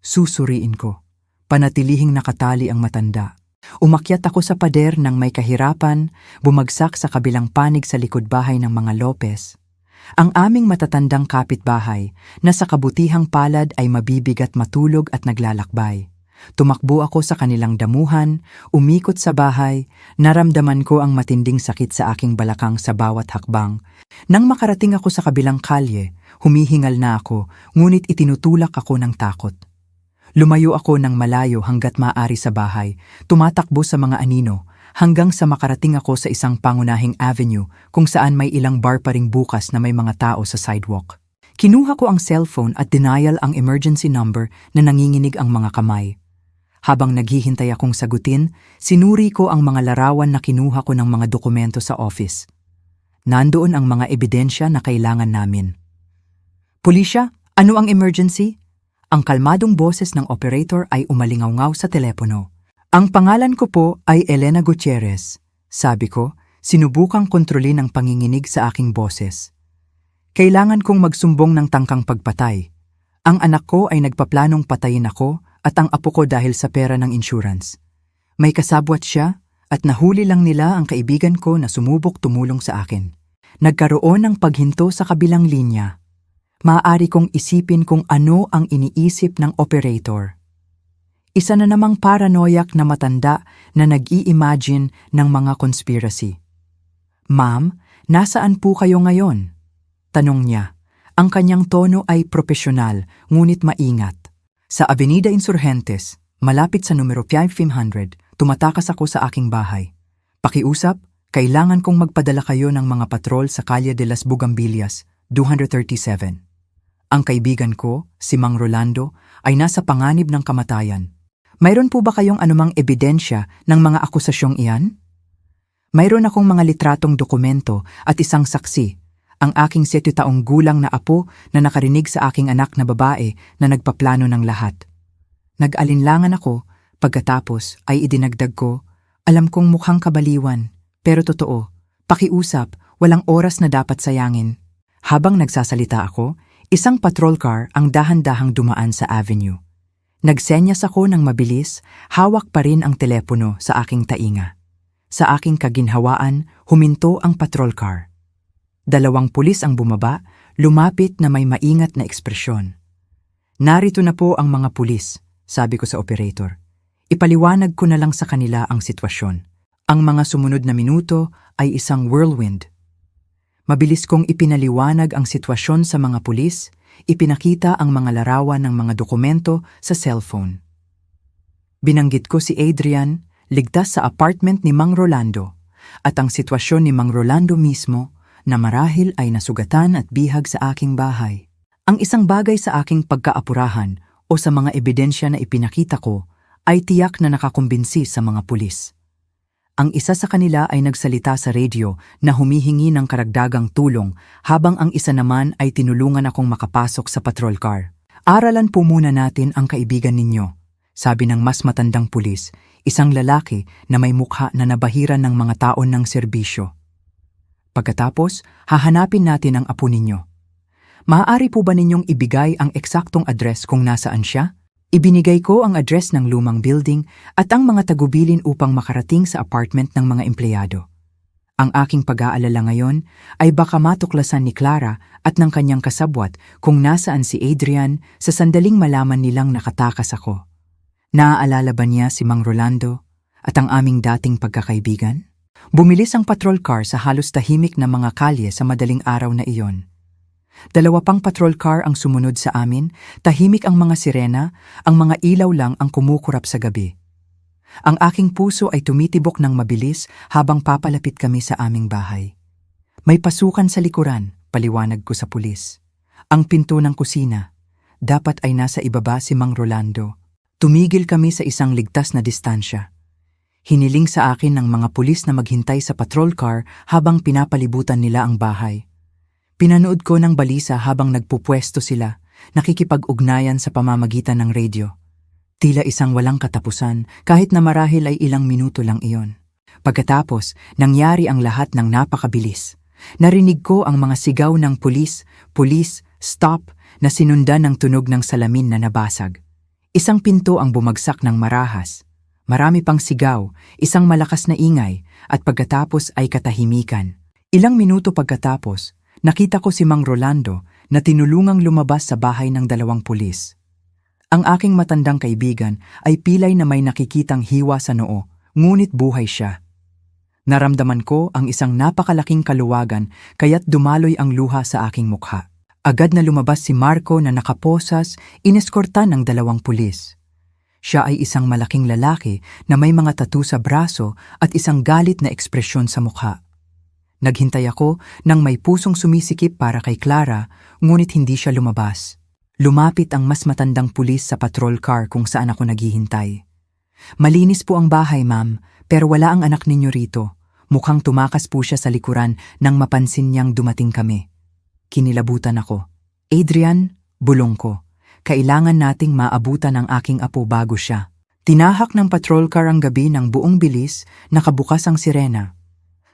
Susuriin ko. Panatilihing nakatali ang matanda. Umakyat ako sa pader ng may kahirapan, bumagsak sa kabilang panig sa likod bahay ng mga Lopez. Ang aming matatandang kapitbahay na sa kabutihang palad ay mabibigat matulog at naglalakbay. Tumakbo ako sa kanilang damuhan, umikot sa bahay, naramdaman ko ang matinding sakit sa aking balakang sa bawat hakbang. Nang makarating ako sa kabilang kalye, humihingal na ako, ngunit itinutulak ako ng takot. Lumayo ako ng malayo hanggat maaari sa bahay, tumatakbo sa mga anino, hanggang sa makarating ako sa isang pangunahing avenue kung saan may ilang bar pa ring bukas na may mga tao sa sidewalk. Kinuha ko ang cellphone at dinial ang emergency number na nanginginig ang mga kamay. Habang naghihintay akong sagutin, sinuri ko ang mga larawan na kinuha ko ng mga dokumento sa office. Nandoon ang mga ebidensya na kailangan namin. "Pulisya, ano ang emergency?" Ang kalmadong boses ng operator ay umalingaw-ngaw sa telepono. "Ang pangalan ko po ay Elena Gutierrez," sabi ko, sinubukang kontrolin ang panginginig sa aking boses. "Kailangan kong magsumbong ng tangkang pagpatay. Ang anak ko ay nagpaplanong patayin ako at ang apo ko dahil sa pera ng insurance. May kasabwat siya at nahuli lang nila ang kaibigan ko na sumubok tumulong sa akin. Nagkaroon ng paghinto sa kabilang linya. Maaari kong isipin kung ano ang iniisip ng operator. Isa na namang paranoyak na matanda na nag-i-imagine ng mga conspiracy. "Ma'am, nasaan po kayo ngayon?" Tanong niya. Ang kanyang tono ay propesyonal, ngunit maingat. "Sa Avenida Insurgentes, malapit sa numero 500, tumatakas ako sa aking bahay. Pakiusap, kailangan kong magpadala kayo ng mga patrol sa Calle de las Bugambilias, 237. Ang kaibigan ko, si Mang Rolando, ay nasa panganib ng kamatayan. Mayroon po ba kayong anumang ebidensya ng mga akusasyong iyan?" Mayroon akong mga litratong dokumento at isang saksi, ang aking 7 taong gulang na apo na nakarinig sa aking anak na babae na nagpaplano ng lahat. Nag-alinlangan ako, pagkatapos ay idinagdag ko, "Alam kong mukhang kabaliwan, pero totoo, pakiusap, walang oras na dapat sayangin." Habang nagsasalita ako, isang patrol car ang dahan-dahang dumaan sa avenue. Nagsenyas ako ng mabilis, hawak pa rin ang telepono sa aking tainga. Sa aking kaginhawaan, huminto ang patrol car. 2 pulis ang bumaba, lumapit na may maingat na ekspresyon. "Narito na po ang mga pulis," sabi ko sa operator. Ipaliwanag ko na lang sa kanila ang sitwasyon. Ang mga sumunod na minuto ay isang whirlwind. Mabilis kong ipinaliwanag ang sitwasyon sa mga pulis, ipinakita ang mga larawan ng mga dokumento sa cellphone. Binanggit ko si Adrian, ligtas sa apartment ni Mang Rolando, at ang sitwasyon ni Mang Rolando mismo na marahil ay nasugatan at bihag sa aking bahay. Ang isang bagay sa aking pagkaapurahan o sa mga ebidensya na ipinakita ko ay tiyak na nakakumbinsi sa mga pulis. Ang isa sa kanila ay nagsalita sa radio na humihingi ng karagdagang tulong habang ang isa naman ay tinulungan akong makapasok sa patrol car. "Aralan po muna natin ang kaibigan ninyo," sabi ng mas matandang pulis, isang lalaki na may mukha na nabahiran ng mga taon ng serbisyo. "Pagkatapos, hahanapin natin ang apo ninyo. Maaari po ba ninyong ibigay ang eksaktong address kung nasaan siya?" Ibinigay ko ang address ng lumang building at ang mga tagubilin upang makarating sa apartment ng mga empleyado. Ang aking pag-aalala ngayon ay baka matuklasan ni Clara at ng kanyang kasabwat kung nasaan si Adrian sa sandaling malaman nilang nakatakas ako. Naaalala ba niya si Mang Rolando at ang aming dating pagkakaibigan? Bumilis ang patrol car sa halos tahimik na mga kalye sa madaling araw na iyon. 2 pang patrol car ang sumunod sa amin, tahimik ang mga sirena, ang mga ilaw lang ang kumukurap sa gabi. Ang aking puso ay tumitibok ng mabilis habang papalapit kami sa aming bahay. "May pasukan sa likuran," paliwanag ko sa pulis. "Ang pinto ng kusina. Dapat ay nasa ibaba si Mang Rolando." Tumigil kami sa isang ligtas na distansya. Hiniling sa akin ng mga pulis na maghintay sa patrol car habang pinapalibutan nila ang bahay. Pinanood ko ng balisa habang nagpupwesto sila, nakikipag-ugnayan sa pamamagitan ng radio. Tila isang walang katapusan kahit na marahil ay ilang minuto lang iyon. Pagkatapos, nangyari ang lahat ng napakabilis. Narinig ko ang mga sigaw ng pulis, "Pulis, stop!" na sinundan ng tunog ng salamin na nabasag. Isang pinto ang bumagsak ng marahas. Marami pang sigaw, isang malakas na ingay, at pagkatapos ay katahimikan. Ilang minuto pagkatapos, nakita ko si Mang Rolando na tinulungang lumabas sa bahay ng 2 pulis. Ang aking matandang kaibigan ay pilay na may nakikitang hiwa sa noo, ngunit buhay siya. Naramdaman ko ang isang napakalaking kaluwagan kaya't dumaloy ang luha sa aking mukha. Agad na lumabas si Marco na nakaposas, ineskortan ng 2 pulis. Siya ay isang malaking lalaki na may mga tattoo sa braso at isang galit na ekspresyon sa mukha. Naghintay ako nang may pusong sumisikip para kay Clara, ngunit hindi siya lumabas. Lumapit ang mas matandang pulis sa patrol car kung saan ako naghihintay. "Malinis po ang bahay, ma'am, pero wala ang anak ninyo rito." Mukhang tumakas po siya sa likuran nang mapansin niyang dumating kami. Kinilabutan ako. "Adrian," bulong ko, "kailangan nating maabutan ang aking apo bago siya." Tinahak ng patrol car ang gabi ng buong bilis, nakabukas ang sirena.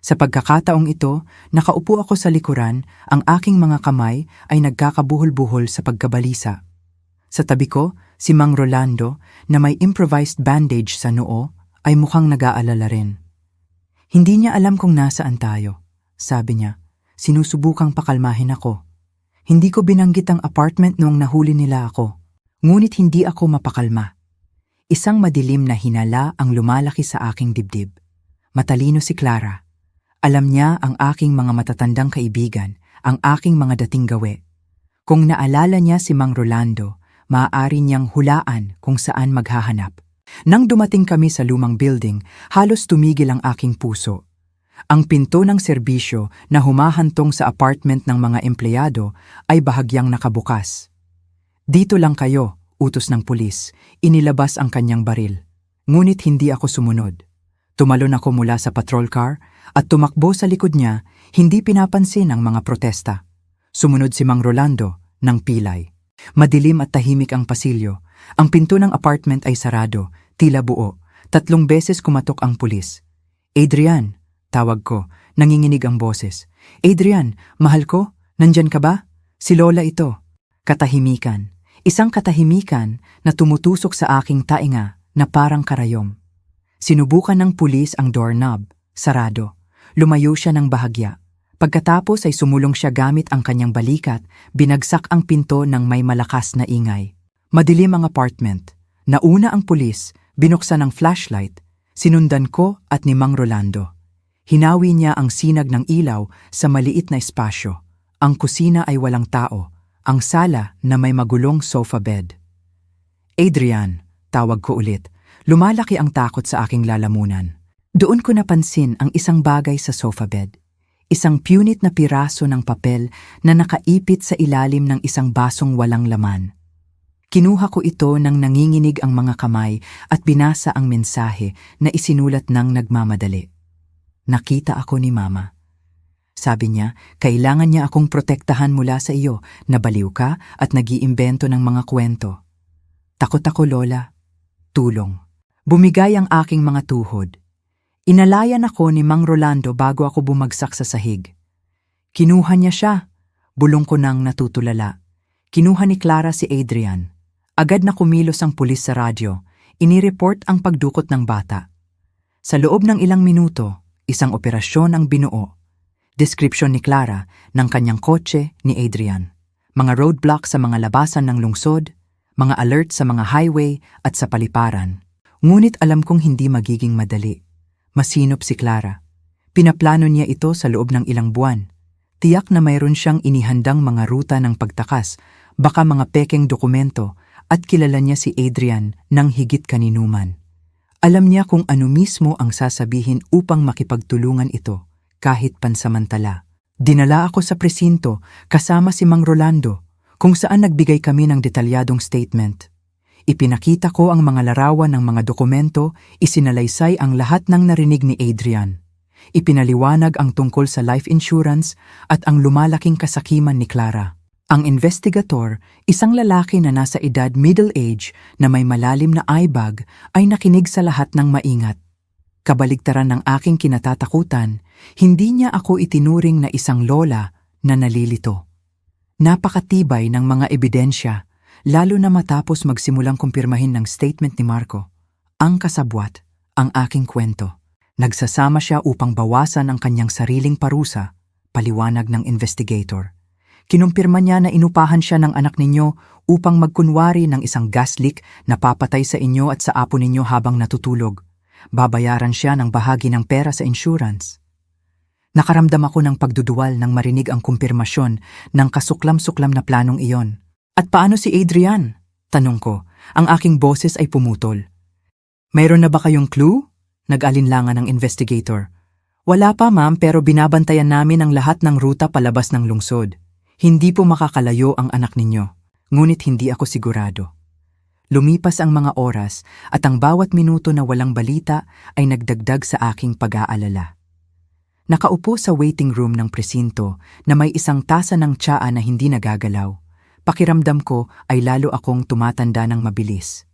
Sa pagkakataong ito, nakaupo ako sa likuran, ang aking mga kamay ay nagkakabuhol-buhol sa pagkabalisa. Sa tabi ko, si Mang Rolando na may improvised bandage sa noo ay mukhang nag-aalala rin. "Hindi niya alam kung nasaan tayo," sabi niya. Sinusubukang pakalmahin ako. Hindi ko binanggit ang apartment noong nahuli nila ako, ngunit hindi ako mapakalma. Isang madilim na hinala ang lumalaki sa aking dibdib. Matalino si Clara. Alam niya ang aking mga matatandang kaibigan, ang aking mga dating gawi. Kung naalala niya si Mang Rolando, maaari niyang hulaan kung saan maghahanap. Nang dumating kami sa lumang building, halos tumigil ang aking puso. Ang pinto ng serbisyo na humahantong sa apartment ng mga empleyado ay bahagyang nakabukas. "Dito lang kayo," utos ng pulis. Inilabas ang kanyang baril. Ngunit hindi ako sumunod. Tumalon ako mula sa patrol car at tumakbo sa likod niya, hindi pinapansin ang mga protesta. Sumunod si Mang Rolando ng pilay. Madilim at tahimik ang pasilyo. Ang pinto ng apartment ay sarado, tila buo. 3 beses kumatok ang pulis. "Adrian," tawag ko, nanginginig ang boses. "Adrian, mahal ko, nandyan ka ba? Si Lola ito." Katahimikan. Isang katahimikan na tumutusok sa aking tainga na parang karayom. Sinubukan ng pulis ang doorknob, sarado. Lumayo siya ng bahagya. Pagkatapos ay sumulong siya gamit ang kanyang balikat, binagsak ang pinto ng may malakas na ingay. Madilim ang apartment. Nauna ang pulis, binuksan ang flashlight, sinundan ko at ni Mang Rolando. Hinawi niya ang sinag ng ilaw sa maliit na espasyo. Ang kusina ay walang tao, ang sala na may magulong sofa bed. Adrian, tawag ko ulit. Lumalaki ang takot sa aking lalamunan. Doon ko napansin ang isang bagay sa sofa bed. Isang punit na piraso ng papel na nakaipit sa ilalim ng isang basong walang laman. Kinuha ko ito nang nanginginig ang mga kamay at binasa ang mensahe na isinulat ng nagmamadali. Nakita ako ni Mama. Sabi niya, kailangan niya akong protektahan mula sa iyo, nabaliw ka at nag-iimbento ng mga kwento. Takot ako, Lola. Tulong. Bumigay ang aking mga tuhod. Inalayan ako ni Mang Rolando bago ako bumagsak sa sahig. Kinuha niya siya. Bulong ko nang natutulala. Kinuha ni Clara si Adrian. Agad na kumilos ang pulis sa radyo. Inireport ang pagdukot ng bata. Sa loob ng ilang minuto, isang operasyon ang binuo. Deskripsyon ni Clara ng kanyang kotse ni Adrian. Mga roadblock sa mga labasan ng lungsod, mga alert sa mga highway at sa paliparan. Ngunit alam kong hindi magiging madali. Masinop si Clara. Pinaplano niya ito sa loob ng ilang buwan. Tiyak na mayroon siyang inihandang mga ruta ng pagtakas, baka mga pekeng dokumento, at kilala niya si Adrian ng higit kaninuman. Alam niya kung ano mismo ang sasabihin upang makipagtulungan ito, kahit pansamantala. Dinala ako sa presinto kasama si Mang Rolando, kung saan nagbigay kami ng detalyadong statement. Ipinakita ko ang mga larawan ng mga dokumento, isinalaysay ang lahat ng narinig ni Adrian. Ipinaliwanag ang tungkol sa life insurance at ang lumalaking kasakiman ni Clara. Ang investigator, isang lalaki na nasa edad middle age na may malalim na eye bag, ay nakinig sa lahat ng maingat. Kabaligtaran ng aking kinatatakutan, hindi niya ako itinuring na isang lola na nalilito. Napakatibay ng mga ebidensya, lalo na matapos magsimulang kumpirmahin ng statement ni Marco. Ang kasabwat, ang aking kwento. Nagsasama siya upang bawasan ang kanyang sariling parusa, paliwanag ng investigator. Kinumpirma niya na inupahan siya ng anak ninyo upang magkunwari ng isang gas leak na papatay sa inyo at sa apo ninyo habang natutulog. Babayaran siya ng bahagi ng pera sa insurance. Nakaramdam ako ng pagduduwal nang marinig ang kumpirmasyon ng kasuklam-suklam na planong iyon. At paano si Adrian? Tanong ko. Ang aking boses ay pumutol. Mayroon na ba kayong clue? Nag-alinlangan ang investigator. Wala pa, ma'am, pero binabantayan namin ang lahat ng ruta palabas ng lungsod. Hindi po makakalayo ang anak ninyo, ngunit hindi ako sigurado. Lumipas ang mga oras at ang bawat minuto na walang balita ay nagdagdag sa aking pag-aalala. Nakaupo sa waiting room ng presinto na may isang tasa ng tsaa na hindi nagagalaw. Pakiramdam ko ay lalo akong tumatanda ng mabilis.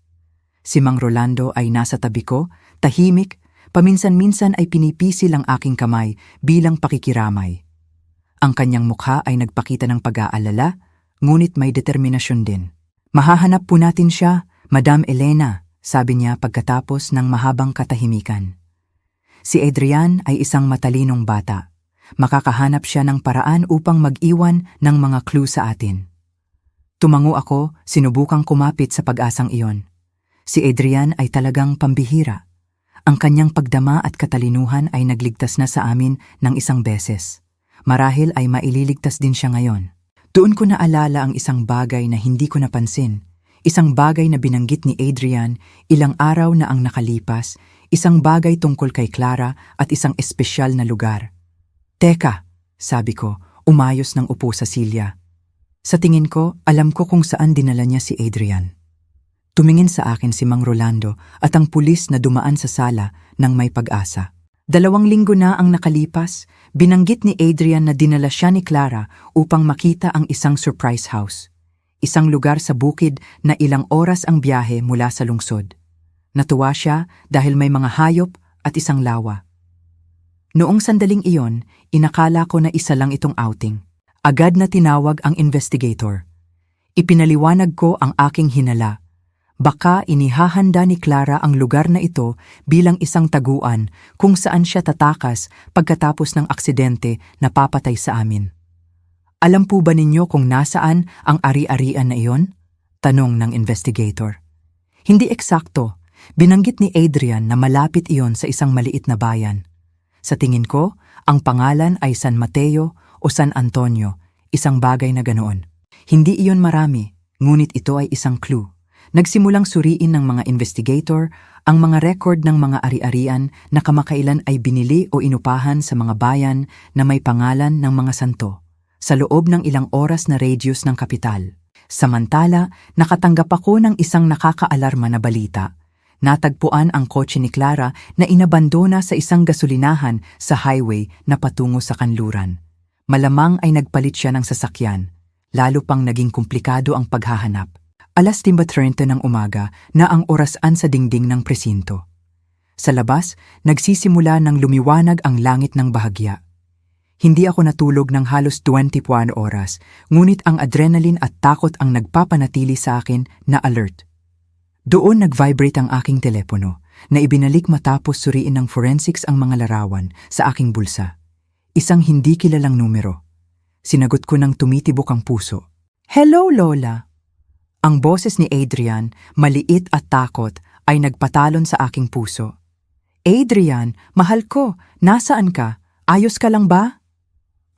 Si Mang Rolando ay nasa tabi ko, tahimik, paminsan-minsan ay pinipisil ang aking kamay bilang pakikiramay. Ang kanyang mukha ay nagpakita ng pag-aalala, ngunit may determinasyon din. Mahahanap po natin siya, Madam Elena, sabi niya pagkatapos ng mahabang katahimikan. Si Adrian ay isang matalinong bata. Makakahanap siya ng paraan upang mag-iwan ng mga clue sa atin. Tumango ako, sinubukang kumapit sa pag-asang iyon. Si Adrian ay talagang pambihira. Ang kanyang pagdama at katalinuhan ay nagligtas na sa amin ng isang beses. Marahil ay maililigtas din siya ngayon. Doon ko naalala ang isang bagay na hindi ko napansin. Isang bagay na binanggit ni Adrian ilang araw na ang nakalipas, isang bagay tungkol kay Clara at isang espesyal na lugar. Teka, sabi ko, umayos ng upo sa silya. Sa tingin ko, alam ko kung saan dinala niya si Adrian. Tumingin sa akin si Mang Rolando at ang pulis na dumaan sa sala ng may pag-asa. 2 linggo na ang nakalipas, binanggit ni Adrian na dinala siya ni Clara upang makita ang isang surprise house. Isang lugar sa bukid na ilang oras ang biyahe mula sa lungsod. Natuwa siya dahil may mga hayop at isang lawa. Noong sandaling iyon, inakala ko na isa lang itong outing. Agad na tinawag ang investigator. Ipinaliwanag ko ang aking hinala. Baka inihahanda ni Clara ang lugar na ito bilang isang taguan kung saan siya tatakas pagkatapos ng aksidente na papatay sa amin. Alam po ba ninyo kung nasaan ang ari-arian na iyon? Tanong ng investigator. Hindi eksakto. Binanggit ni Adrian na malapit iyon sa isang maliit na bayan. Sa tingin ko, ang pangalan ay San Mateo o San Antonio, isang bagay na ganoon. Hindi iyon marami, ngunit ito ay isang clue. Nagsimulang suriin ng mga investigator ang mga record ng mga ari-arian na kamakailan ay binili o inupahan sa mga bayan na may pangalan ng mga santo, sa loob ng ilang oras na radius ng kapital. Samantala, nakatanggap ako ng isang nakakaalarma na balita. Natagpuan ang kotse ni Clara na inabandona sa isang gasolinahan sa highway na patungo sa kanluran. Malamang ay nagpalit siya ng sasakyan, lalo pang naging komplikado ang paghahanap. 10:30 ng umaga na ang orasan sa dingding ng presinto. Sa labas, nagsisimula ng lumiwanag ang langit ng bahagya. Hindi ako natulog ng halos 24 oras, ngunit ang adrenaline at takot ang nagpapanatili sa akin na alert. Doon nag-vibrate ang aking telepono na ibinalik matapos suriin ng forensics ang mga larawan sa aking bulsa. Isang hindi kilalang numero. Sinagot ko ng tumitibok ang puso. "Hello, Lola." Ang boses ni Adrian, maliit at takot, ay nagpatalon sa aking puso. "Adrian, mahal ko, nasaan ka? Ayos ka lang ba?"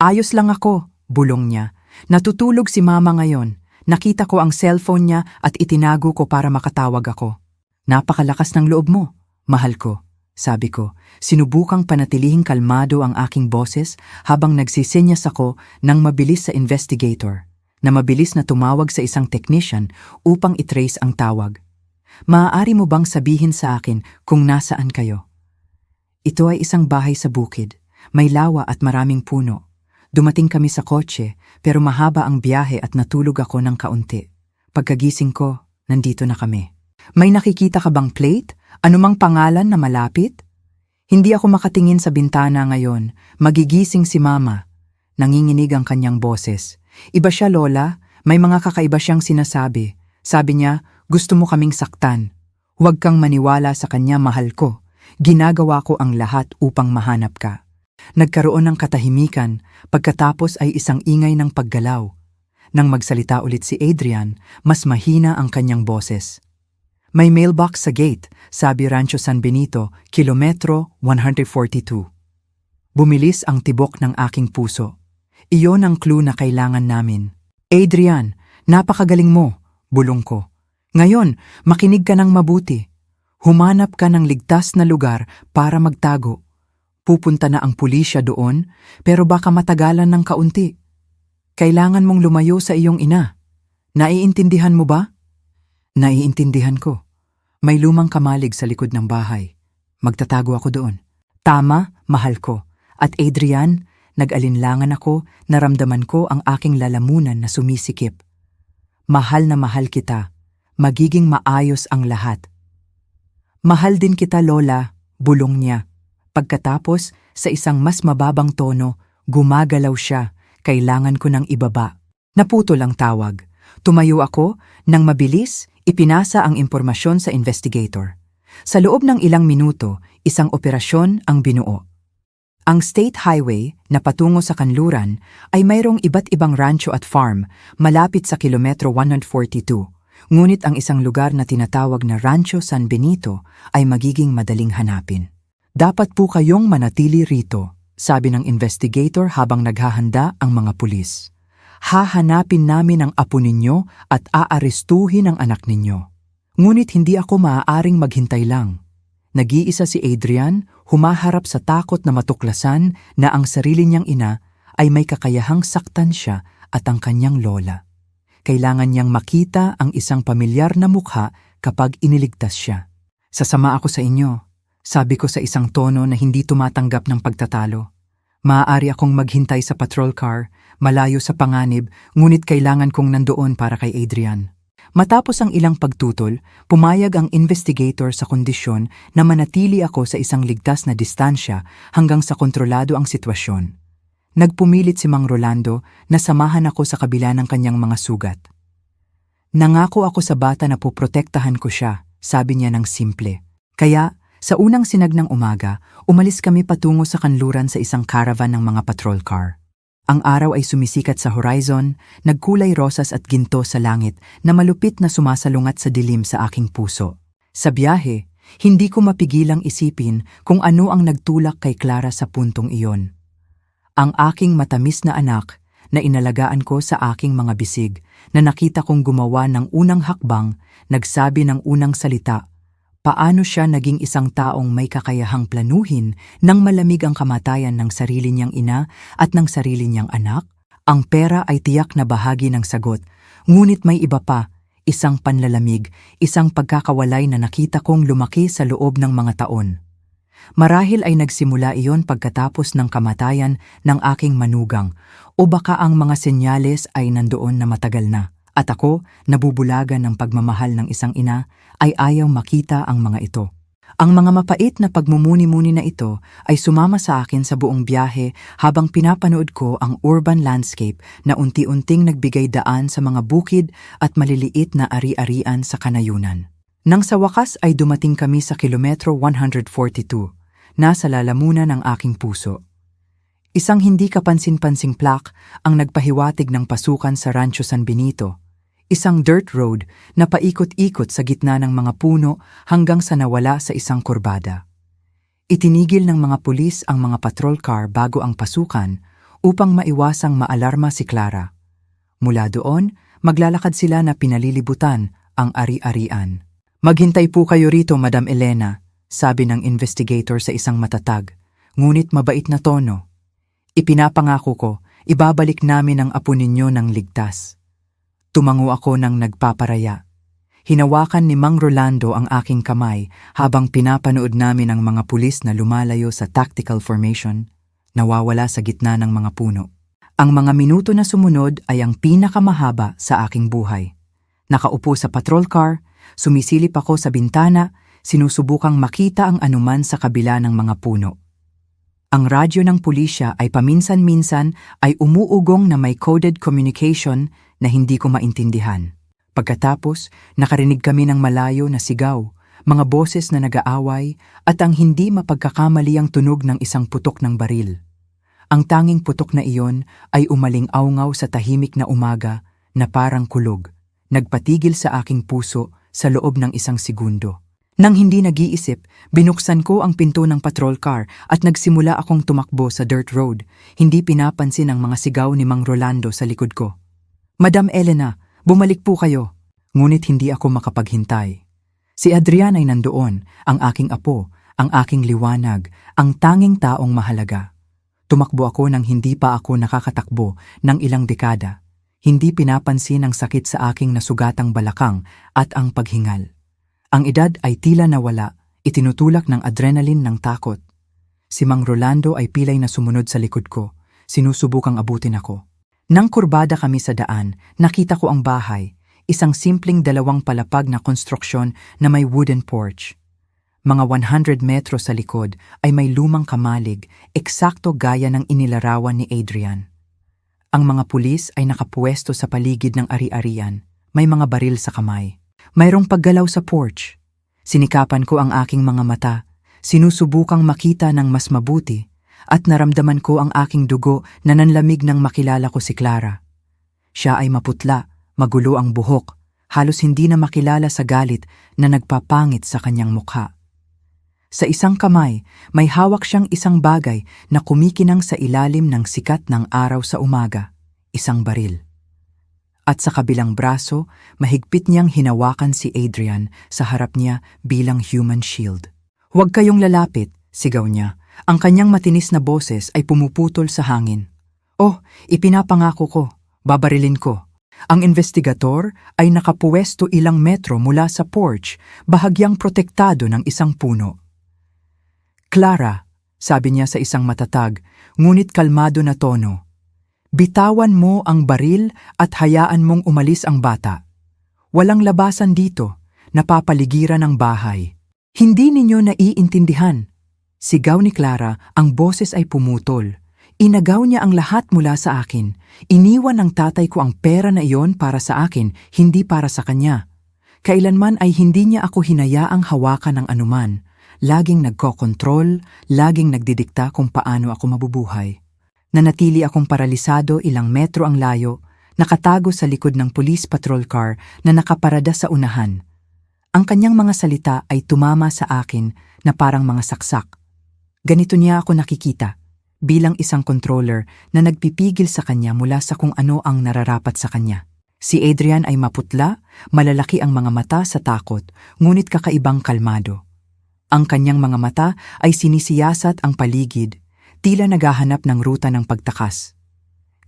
"Ayos lang ako," bulong niya. "Natutulog si Mama ngayon. Nakita ko ang cellphone niya at itinago ko para makatawag ako." "Napakalakas ng loob mo, mahal ko," sabi ko. Sinubukang panatilihing kalmado ang aking boses habang nagsisenyas ako ng mabilis sa investigator, na mabilis na tumawag sa isang technician upang itrace ang tawag. "Maaari mo bang sabihin sa akin kung nasaan kayo?" "Ito ay isang bahay sa bukid. May lawa at maraming puno. Dumating kami sa kotse pero mahaba ang biyahe at natulog ako ng kaunti. Pagkagising ko, nandito na kami." "May nakikita ka bang plate? Anumang pangalan na malapit?" "Hindi ako makatingin sa bintana ngayon. Magigising si Mama." Nanginginig ang kanyang boses. "Iba siya, Lola. May mga kakaiba siyang sinasabi. Sabi niya, gusto mo kaming saktan. Huwag kang maniwala sa kanya, mahal ko. Ginagawa ko ang lahat upang mahanap ka." Nagkaroon ng katahimikan, pagkatapos ay isang ingay ng paggalaw. Nang magsalita ulit si Adrian, mas mahina ang kanyang boses. "May mailbox sa gate," sabi Rancho San Benito, kilometro 142. Bumilis ang tibok ng aking puso. Iyon ang clue na kailangan namin. "Adrian, napakagaling mo," bulong ko. "Ngayon, makinig ka ng mabuti. Humanap ka ng ligtas na lugar para magtago. Pupunta na ang pulisya doon, pero baka matagalan ng kaunti. Kailangan mong lumayo sa iyong ina. Naiintindihan mo ba?" "Naiintindihan ko. May lumang kamalig sa likod ng bahay. Magtatago ako doon." "Tama, mahal ko. At Adrian, nag-alinlangan ako, naramdaman ko ang aking lalamunan na sumisikip. Mahal na mahal kita. Magiging maayos ang lahat." "Mahal din kita, Lola," bulong niya. Pagkatapos, sa isang mas mababang tono, gumagalaw siya. Kailangan ko ng ibaba. Naputol ang tawag. Tumayo ako, nang mabilis, ipinasa ang impormasyon sa investigator. Sa loob ng ilang minuto, isang operasyon ang binuo. Ang State Highway na patungo sa kanluran ay mayroong iba't ibang rancho at farm malapit sa kilometro 142, ngunit ang isang lugar na tinatawag na Rancho San Benito ay magiging madaling hanapin. "Dapat po kayong manatili rito," sabi ng investigator habang naghahanda ang mga pulis. "Hahanapin namin ang apo ninyo at aarestuhin ang anak ninyo. Ngunit hindi ako maaaring maghintay lang." Nag-iisa si Adrian, humaharap sa takot na matuklasan na ang sarili niyang ina ay may kakayahang saktan siya at ang kanyang lola. Kailangan niyang makita ang isang pamilyar na mukha kapag iniligtas siya. "Sasama ako sa inyo," sabi ko sa isang tono na hindi tumatanggap ng pagtatalo. "Maaari akong maghintay sa patrol car, malayo sa panganib, ngunit kailangan kong nandoon para kay Adrian." Matapos ang ilang pagtutol, pumayag ang investigator sa kondisyon na manatili ako sa isang ligtas na distansya hanggang sa kontrolado ang sitwasyon. Nagpumilit si Mang Rolando na samahan ako sa kabila ng kanyang mga sugat. Nangako ako sa bata na puprotektahan ko siya, sabi niya ng simple. Kaya, sa unang sinag ng umaga, umalis kami patungo sa kanluran sa isang caravan ng mga patrol car. Ang araw ay sumisikat sa horizon, nagkulay rosas at ginto sa langit na malupit na sumasalungat sa dilim sa aking puso. Sa biyahe, hindi ko mapigilang isipin kung ano ang nagtulak kay Clara sa puntong iyon. Ang aking matamis na anak na inalagaan ko sa aking mga bisig, na nakita kong gumawa ng unang hakbang, nagsabi ng unang salita. Paano siya naging isang taong may kakayahang planuhin nang malamig ang kamatayan ng sarili niyang ina at ng sarili niyang anak? Ang pera ay tiyak na bahagi ng sagot, ngunit may iba pa, isang panlalamig, isang pagkakawalay na nakita kong lumaki sa loob ng mga taon. Marahil ay nagsimula iyon pagkatapos ng kamatayan ng aking manugang, o baka ang mga senyales ay nandoon na matagal na, at ako, nabubulagan ng pagmamahal ng isang ina, ay ayaw makita ang mga ito. Ang mga mapait na pagmumuni-muni na ito ay sumama sa akin sa buong biyahe habang pinapanood ko ang urban landscape na unti-unting nagbigay daan sa mga bukid at maliliit na ari-arian sa kanayunan. Nang sa wakas ay dumating kami sa kilometro 142, nasa lalamunan ng aking puso. Isang hindi kapansin-pansing plaque ang nagpahiwatig ng pasukan sa Rancho San Benito, isang dirt road na paikot-ikot sa gitna ng mga puno hanggang sa nawala sa isang kurbada. Itinigil ng mga pulis ang mga patrol car bago ang pasukan upang maiwasang maalarma si Clara. Mula doon, maglalakad sila na pinalilibutan ang ari-arian. Maghintay po kayo rito, Madam Elena, sabi ng investigator sa isang matatag, ngunit mabait na tono. Ipinapangako ko, ibabalik namin ang apo ninyo ng ligtas. Tumango ako ng nagpaparaya. Hinawakan ni Mang Rolando ang aking kamay habang pinapanood namin ang mga pulis na lumalayo sa tactical formation, nawawala sa gitna ng mga puno. Ang mga minuto na sumunod ay ang pinakamahaba sa aking buhay. Nakaupo sa patrol car, sumisilip ako sa bintana, sinusubukang makita ang anuman sa kabila ng mga puno. Ang radyo ng pulisya ay paminsan-minsan ay umuugong na may coded communication na hindi ko maintindihan. Pagkatapos, nakarinig kami ng malayo na sigaw, mga boses na nag-aaway at ang hindi mapagkakamali ang tunog ng isang putok ng baril. Ang tanging putok na iyon ay umaling-awngaw sa tahimik na umaga na parang kulog, nagpatigil sa aking puso sa loob ng isang segundo. Nang hindi nag-iisip, binuksan ko ang pinto ng patrol car at nagsimula akong tumakbo sa dirt road, hindi pinapansin ang mga sigaw ni Mang Rolando sa likod ko. Madam Elena, bumalik po kayo. Ngunit hindi ako makapaghintay. Si Adrian ay nandoon, ang aking apo, ang aking liwanag, ang tanging taong mahalaga. Tumakbo ako nang hindi pa ako nakakatakbo ng ilang dekada. Hindi pinapansin ang sakit sa aking nasugatang balakang at ang paghingal. Ang edad ay tila nawala, itinutulak ng adrenaline ng takot. Si Mang Rolando ay pilay na sumunod sa likod ko, sinusubukang abutin ako. Nang kurbada kami sa daan, nakita ko ang bahay, isang simpleng 2 palapag na konstruksyon na may wooden porch. Mga 100 metro sa likod ay may lumang kamalig, eksakto gaya ng inilarawan ni Adrian. Ang mga pulis ay nakapuesto sa paligid ng ari-arian, may mga baril sa kamay. Mayroong paggalaw sa porch. Sinikapan ko ang aking mga mata, sinusubukang makita ng mas mabuti, at naramdaman ko ang aking dugo na nanlamig nang makilala ko si Clara. Siya ay maputla, magulo ang buhok, halos hindi na makilala sa galit na nagpapangit sa kanyang mukha. Sa isang kamay, may hawak siyang isang bagay na kumikinang sa ilalim ng sikat ng araw sa umaga, isang baril. At sa kabilang braso, mahigpit niyang hinawakan si Adrian sa harap niya bilang human shield. "Huwag kayong lalapit," sigaw niya. Ang kanyang matinis na boses ay pumuputol sa hangin. "Oh, ipinapangako ko, babarilin ko." Ang investigador ay nakapuwesto ilang metro mula sa porch, bahagyang protektado ng isang puno. "Clara," sabi niya sa isang matatag, ngunit kalmado na tono, "bitawan mo ang baril at hayaan mong umalis ang bata. Walang labasan dito, napapaligiran ang bahay." "Hindi ninyo naiintindihan." Sigaw ni Clara, ang boses ay pumutol. Inagaw niya ang lahat mula sa akin. Iniwan ng tatay ko ang pera na iyon para sa akin, hindi para sa kanya. Kailanman ay hindi niya ako hinayaang hawakan ng anuman. Laging nagkokontrol, laging nagdidikta kung paano ako mabubuhay. Nanatili akong paralisado, ilang metro ang layo, nakatago sa likod ng police patrol car na nakaparada sa unahan. Ang kanyang mga salita ay tumama sa akin na parang mga saksak. Ganito niya ako nakikita, bilang isang controller na nagpipigil sa kanya mula sa kung ano ang nararapat sa kanya. Si Adrian ay maputla, malalaki ang mga mata sa takot, ngunit kakaibang kalmado. Ang kanyang mga mata ay sinisiyasat ang paligid, tila naghahanap ng ruta ng pagtakas.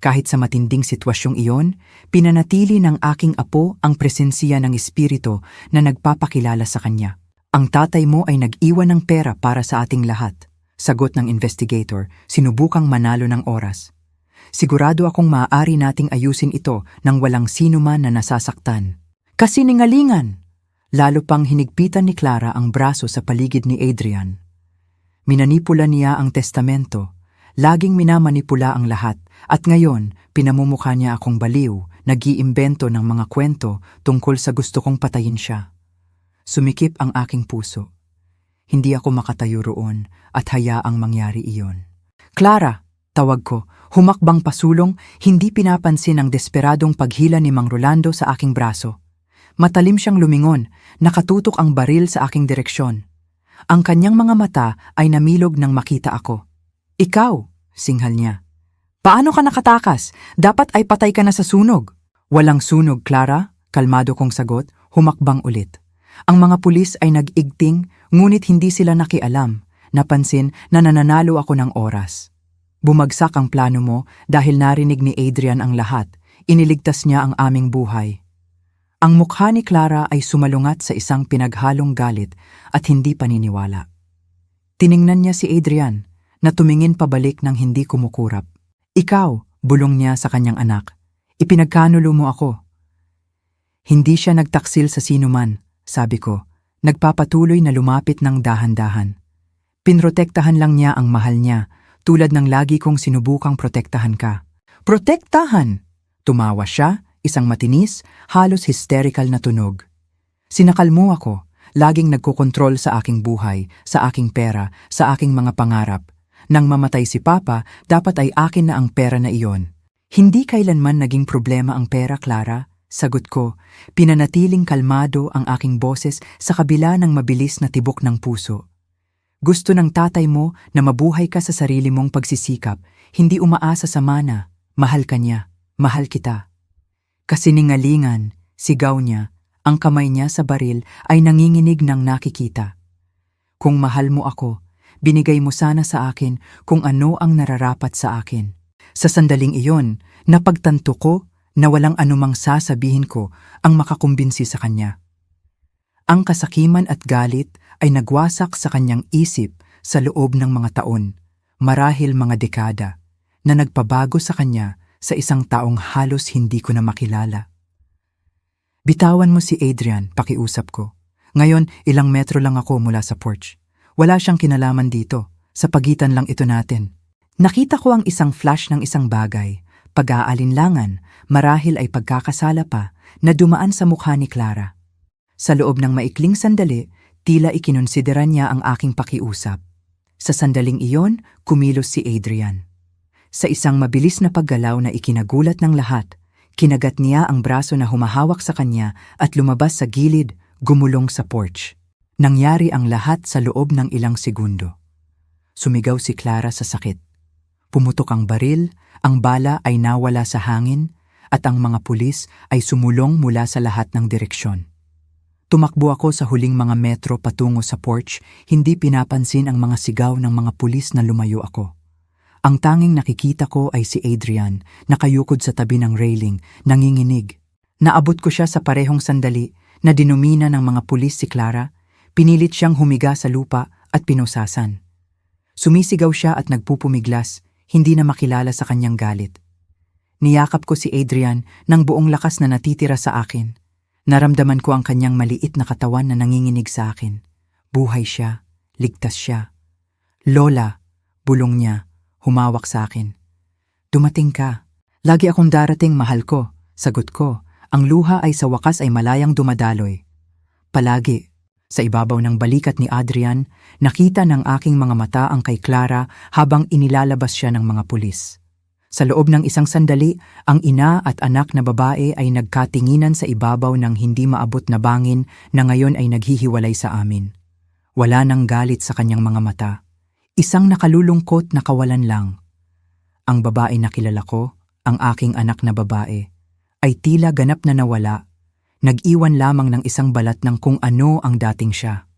Kahit sa matinding sitwasyong iyon, pinanatili ng aking apo ang presensiya ng espiritu na nagpapakilala sa kanya. Ang tatay mo ay nag-iwan ng pera para sa ating lahat. Sagot ng investigator, sinubukang manalo ng oras. Sigurado akong maaari nating ayusin ito nang walang sino man na nasasaktan. Kasiningalingan! Lalo pang hinigpitan ni Clara ang braso sa paligid ni Adrian. Minanipula niya ang testamento. Laging minamanipula ang lahat at ngayon pinamumukha niya akong baliw, nag-iimbento ng mga kwento tungkol sa gusto kong patayin siya. Sumikip ang aking puso. Hindi ako makatayo roon at hayaang mangyari iyon. Clara, tawag ko, humakbang pasulong, hindi pinapansin ang desperadong paghila ni Mang Rolando sa aking braso. Matalim siyang lumingon, nakatutok ang baril sa aking direksyon. Ang kanyang mga mata ay namilog nang makita ako. Ikaw, singhal niya. Paano ka nakatakas? Dapat ay patay ka na sa sunog. Walang sunog, Clara, kalmado kong sagot, humakbang ulit. Ang mga pulis ay nag-igting, ngunit hindi sila nakialam. Napansin na nananalo ako ng oras. Bumagsak ang plano mo dahil narinig ni Adrian ang lahat. Iniligtas niya ang aming buhay. Ang mukha ni Clara ay sumalungat sa isang pinaghalong galit at hindi paniniwala. Tiningnan niya si Adrian, na tumingin pabalik ng hindi kumukurap. Ikaw, bulong niya sa kanyang anak. Ipinagkanulo mo ako. Hindi siya nagtaksil sa sinuman, sabi ko. Nagpapatuloy na lumapit ng dahan-dahan. Pinrotektahan lang niya ang mahal niya, tulad ng lagi kong sinubukang protektahan ka. Protektahan! Tumawa siya, isang matinis, halos hysterical na tunog. Sinakal mo ako, laging nagkokontrol sa aking buhay, sa aking pera, sa aking mga pangarap. Nang mamatay si Papa, dapat ay akin na ang pera na iyon. Hindi kailanman naging problema ang pera, Clara. Sagot ko, pinanatiling kalmado ang aking boses sa kabila ng mabilis na tibok ng puso. Gusto ng tatay mo na mabuhay ka sa sarili mong pagsisikap, hindi umaasa sa mana. Mahal ka niya, mahal kita. Kasiningalingan, sigaw niya, ang kamay niya sa baril ay nanginginig ng nakikita. Kung mahal mo ako, binigay mo sana sa akin kung ano ang nararapat sa akin. Sa sandaling iyon, napagtanto ko na walang anumang sasabihin ko ang makakumbinsi sa kanya. Ang kasakiman at galit ay nagwasak sa kanyang isip sa loob ng mga taon, marahil mga dekada, na nagpabago sa kanya sa isang taong halos hindi ko na makilala. Bitawan mo si Adrian, pakiusap ko. Ngayon, ilang metro lang ako mula sa porch. Wala siyang kinalaman dito, sa pagitan lang ito natin. Nakita ko ang isang flash ng isang bagay, pag-aalinlangan, marahil ay pagkakasala pa, na dumaan sa mukha ni Clara. Sa loob ng maikling sandali, tila ikinonsidera niya ang aking pakiusap. Sa sandaling iyon, kumilos si Adrian. Sa isang mabilis na paggalaw na ikinagulat ng lahat, kinagat niya ang braso na humahawak sa kanya at lumabas sa gilid, gumulong sa porch. Nangyari ang lahat sa loob ng ilang segundo. Sumigaw si Clara sa sakit. Pumutok ang baril, ang bala ay nawala sa hangin, at ang mga pulis ay sumulong mula sa lahat ng direksyon. Tumakbo ako sa huling mga metro patungo sa porch, hindi pinapansin ang mga sigaw ng mga pulis na lumayo ako. Ang tanging nakikita ko ay si Adrian, nakayukod sa tabi ng railing, nanginginig. Naabot ko siya sa parehong sandali na dinumina ng mga pulis si Clara, pinilit siyang humiga sa lupa at pinusasan. Sumisigaw siya at nagpupumiglas, hindi na makilala sa kanyang galit. Niyakap ko si Adrian ng buong lakas na natitira sa akin. Naramdaman ko ang kanyang maliit na katawan na nanginginig sa akin. Buhay siya, ligtas siya. Lola, bulong niya, humawak sa akin. Dumating ka. Lagi akong darating, mahal ko. Sagot ko, ang luha ay sa wakas ay malayang dumadaloy. Palagi. Sa ibabaw ng balikat ni Adrian, nakita ng aking mga mata ang kay Clara habang inilalabas siya ng mga pulis. Sa loob ng isang sandali, ang ina at anak na babae ay nagkatinginan sa ibabaw ng hindi maabot na bangin na ngayon ay naghihiwalay sa amin. Wala nang galit sa kanyang mga mata. Isang nakalulungkot na kawalan lang. Ang babae na kilala ko, ang aking anak na babae, ay tila ganap na nawala. Nag-iwan lamang ng isang balat ng kung ano ang dating siya.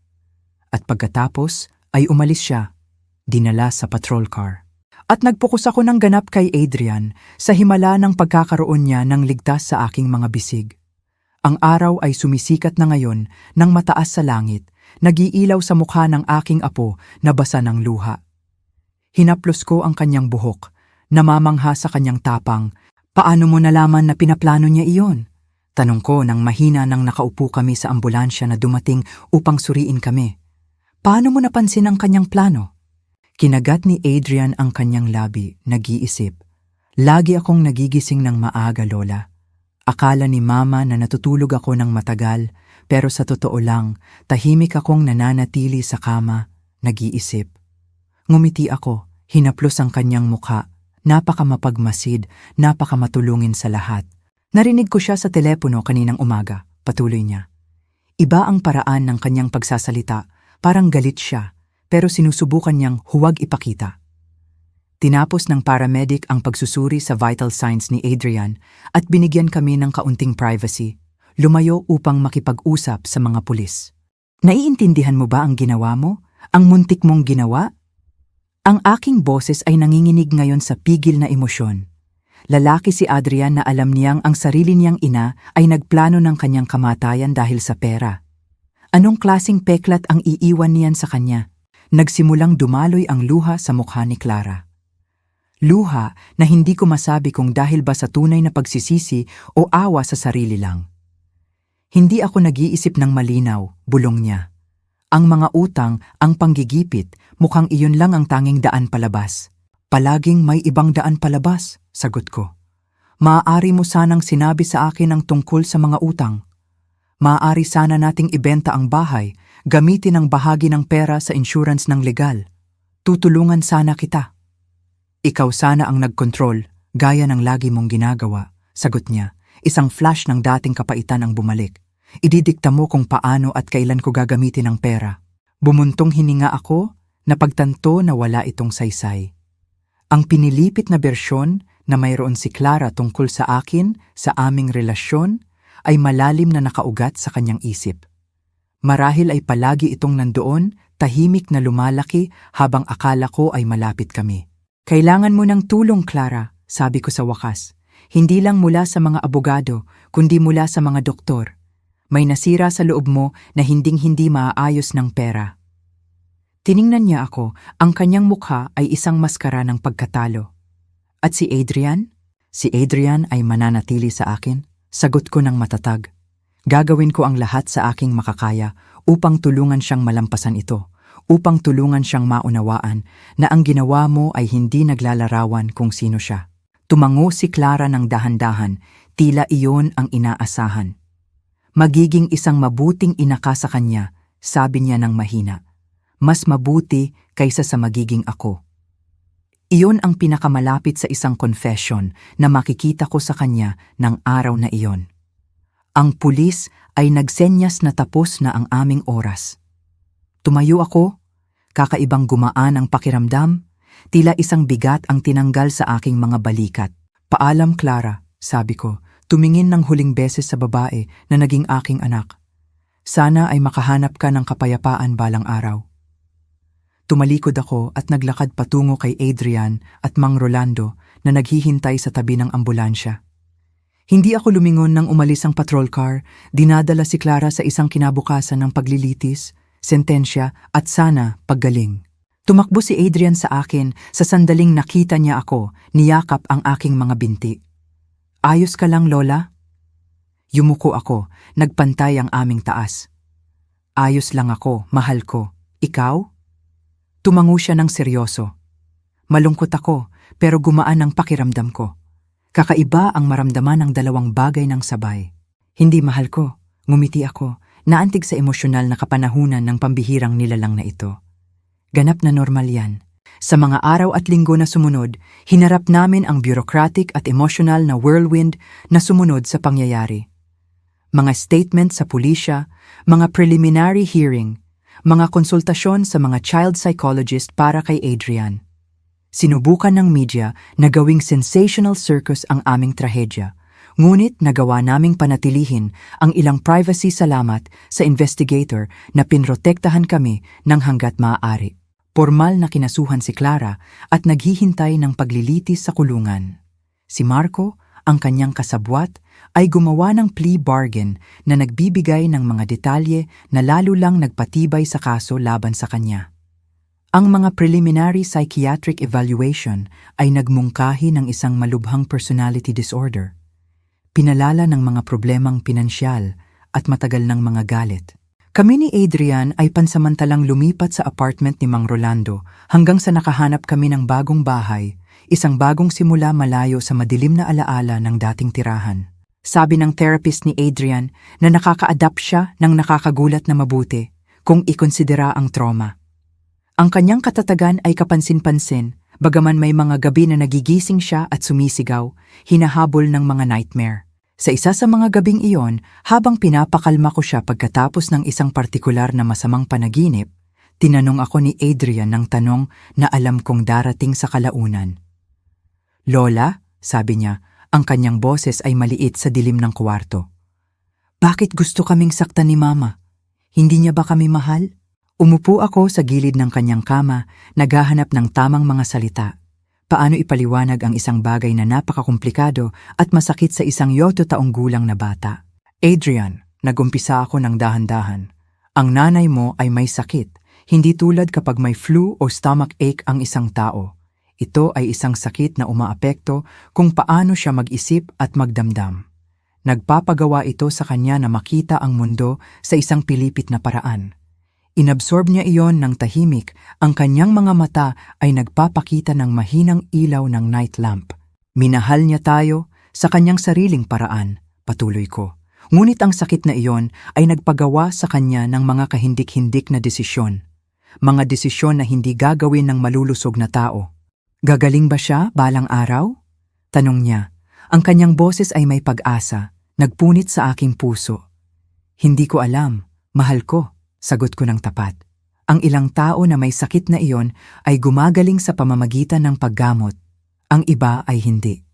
At pagkatapos ay umalis siya, dinala sa patrol car. At nagpokus ako ng ganap kay Adrian sa himala ng pagkakaroon niya ng ligtas sa aking mga bisig. Ang araw ay sumisikat na ngayon ng mataas sa langit, nag-iilaw sa mukha ng aking apo na basa ng luha. Hinaplos ko ang kanyang buhok, namamangha sa kanyang tapang. Paano mo nalaman na pinaplano niya iyon? Tanong ko nang mahina nang nakaupo kami sa ambulansya na dumating upang suriin kami. Paano mo napansin ang kanyang plano? Kinagat ni Adrian ang kanyang labi, nag-iisip. Lagi akong nagigising ng maaga, Lola. Akala ni Mama na natutulog ako ng matagal, pero sa totoo lang, tahimik akong nananatili sa kama, nag-iisip. Ngumiti ako, hinaplos ang kanyang mukha. Napakamapagmasid, napakamatulungin sa lahat. Narinig ko siya sa telepono kaninang umaga, patuloy niya. Iba ang paraan ng kanyang pagsasalita, parang galit siya, pero sinusubukan niyang huwag ipakita. Tinapos ng paramedic ang pagsusuri sa vital signs ni Adrian at binigyan kami ng kaunting privacy. Lumayo upang makipag-usap sa mga pulis. Naiintindihan mo ba ang ginawa mo? Ang muntik mong ginawa? Ang aking boses ay nanginginig ngayon sa pigil na emosyon. Lalaki si Adrian na alam niyang ang sarili niyang ina ay nagplano ng kanyang kamatayan dahil sa pera. Anong klasing peklat ang iiwan niyan sa kanya? Nagsimulang dumaloy ang luha sa mukha ni Clara. Luha na hindi ko masabi kung dahil ba sa tunay na pagsisisi o awa sa sarili lang. Hindi ako nag-iisip ng malinaw, bulong niya. Ang mga utang, ang panggigipit, mukhang iyon lang ang tanging daan palabas. Palaging may ibang daan palabas, sagot ko. Maaari mo sanang sinabi sa akin ang tungkol sa mga utang. Maaari sana nating ibenta ang bahay, gamitin ang bahagi ng pera sa insurance ng legal. Tutulungan sana kita. Ikaw sana ang nagkontrol, gaya ng lagi mong ginagawa, sagot niya. Isang flash ng dating kapaitan ang bumalik. Ididikta mo kung paano at kailan ko gagamitin ang pera. Bumuntong hininga ako, napagtanto na wala itong saysay. Ang pinilipit na bersyon na mayroon si Clara tungkol sa akin, sa aming relasyon, ay malalim na nakaugat sa kanyang isip. Marahil ay palagi itong nandoon, tahimik na lumalaki habang akala ko ay malapit kami. Kailangan mo ng tulong, Clara, sabi ko sa wakas. Hindi lang mula sa mga abogado, kundi mula sa mga doktor. May nasira sa loob mo na hinding-hindi maaayos ng pera. Tiningnan niya ako, ang kanyang mukha ay isang maskara ng pagkatalo. At si Adrian? Si Adrian ay mananatili sa akin? Sagot ko ng matatag. Gagawin ko ang lahat sa aking makakaya upang tulungan siyang malampasan ito, upang tulungan siyang maunawaan na ang ginawa mo ay hindi naglalarawan kung sino siya. Tumango si Clara ng dahan-dahan, tila iyon ang inaasahan. Magiging isang mabuting ina ka sa kanya, sabi niya ng mahina. Mas mabuti kaysa sa magiging ako. Iyon ang pinakamalapit sa isang confession na makikita ko sa kanya ng araw na iyon. Ang pulis ay nagsenyas na tapos na ang aming oras. Tumayo ako, kakaibang gumaan ang pakiramdam, tila isang bigat ang tinanggal sa aking mga balikat. Paalam, Clara, sabi ko, tumingin ng huling beses sa babae na naging aking anak. Sana ay makahanap ka ng kapayapaan balang araw. Tumalikod ako at naglakad patungo kay Adrian at Mang Rolando na naghihintay sa tabi ng ambulansya. Hindi ako lumingon nang umalis ang patrol car, dinadala si Clara sa isang kinabukasan ng paglilitis, sentensya at sana paggaling. Tumakbo si Adrian sa akin sa sandaling nakita niya ako, niyakap ang aking mga binti. Ayos ka lang, Lola? Yumuko ako, nagpantay ang aming taas. Ayos lang ako, mahal ko. Ikaw? Tumango siya ng seryoso. Malungkot ako, pero gumaan ang pakiramdam ko. Kakaiba ang maramdaman ng dalawang bagay ng sabay. Hindi mahal ko, ngumiti ako, naantig sa emosyonal na kapanahunan ng pambihirang nilalang na ito. Ganap na normal yan. Sa mga araw at linggo na sumunod, hinarap namin ang bureaucratic at emosyonal na whirlwind na sumunod sa pangyayari. Mga statement sa pulisya, mga preliminary hearing, mga konsultasyon sa mga child psychologist para kay Adrian. Sinubukan ng media na gawing sensational circus ang aming trahedya, ngunit nagawa naming panatilihin ang ilang privacy salamat sa investigator na pinrotektahan kami ng hanggat maaari. Pormal na kinasuhan si Clara at naghihintay ng paglilitis sa kulungan. Si Marco, ang kanyang kasabwat, ay gumawa ng plea bargain na nagbibigay ng mga detalye na lalo lang nagpatibay sa kaso laban sa kanya. Ang mga preliminary psychiatric evaluation ay nagmungkahi ng isang malubhang personality disorder, pinalala ng mga problemang pinansyal at matagal ng mga galit. Kami ni Adrian ay pansamantalang lumipat sa apartment ni Mang Rolando hanggang sa nakahanap kami ng bagong bahay, isang bagong simula malayo sa madilim na alaala ng dating tirahan. Sabi ng therapist ni Adrian na nakaka-adapt siya ng nakakagulat na mabuti kung ikonsidera ang trauma. Ang kanyang katatagan ay kapansin-pansin, bagaman may mga gabi na nagigising siya at sumisigaw, hinahabol ng mga nightmare. Sa isa sa mga gabing iyon, habang pinapakalma ko siya pagkatapos ng isang partikular na masamang panaginip, tinanong ako ni Adrian ng tanong na alam kong darating sa kalaunan. "Lola," sabi niya, ang kanyang boses ay maliit sa dilim ng kwarto. "Bakit gusto kaming saktan ni Mama? Hindi niya ba kami mahal?" Umupo ako sa gilid ng kanyang kama, naghahanap ng tamang mga salita. Paano ipaliwanag ang isang bagay na napakakomplikado at masakit sa isang 7 taong gulang na bata? "Adrian," nagumpisa ako ng dahan-dahan. "Ang nanay mo ay may sakit, hindi tulad kapag may flu o stomach ache ang isang tao. Ito ay isang sakit na umaapekto kung paano siya mag-isip at magdamdam. Nagpapagawa ito sa kanya na makita ang mundo sa isang pilipit na paraan. Inabsorb niya iyon ng tahimik, ang kanyang mga mata ay nagpapakita ng mahinang ilaw ng night lamp. Minahal niya tayo sa kanyang sariling paraan," patuloy ko. "Ngunit ang sakit na iyon ay nagpagawa sa kanya ng mga kahindik-hindik na desisyon. Mga desisyon na hindi gagawin ng malulusog na tao." "Gagaling ba siya balang araw?" tanong niya. Ang kanyang boses ay may pag-asa, nagpunit sa aking puso. "Hindi ko alam, mahal ko," sagot ko ng tapat. Ang ilang tao na may sakit na iyon ay gumagaling sa pamamagitan ng paggamot. Ang iba ay hindi.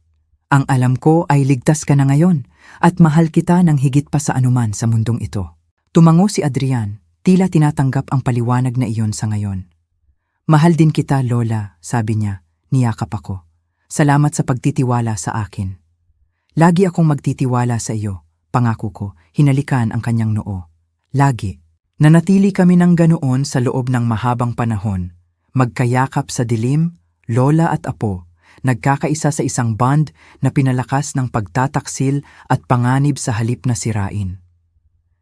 Ang alam ko ay ligtas ka na ngayon at mahal kita ng higit pa sa anuman sa mundong ito. Tumango si Adrian, tila tinatanggap ang paliwanag na iyon sa ngayon. "Mahal din kita, Lola," sabi niya, niyakap ako. "Salamat sa pagtitiwala sa akin." "Lagi akong magtitiwala sa iyo," pangako ko, hinalikan ang kanyang noo. "Lagi." Nanatili kami ng ganoon sa loob ng mahabang panahon, magkayakap sa dilim, lola at apo, nagkakaisa sa isang bond na pinalakas ng pagtataksil at panganib sa halip na sirain.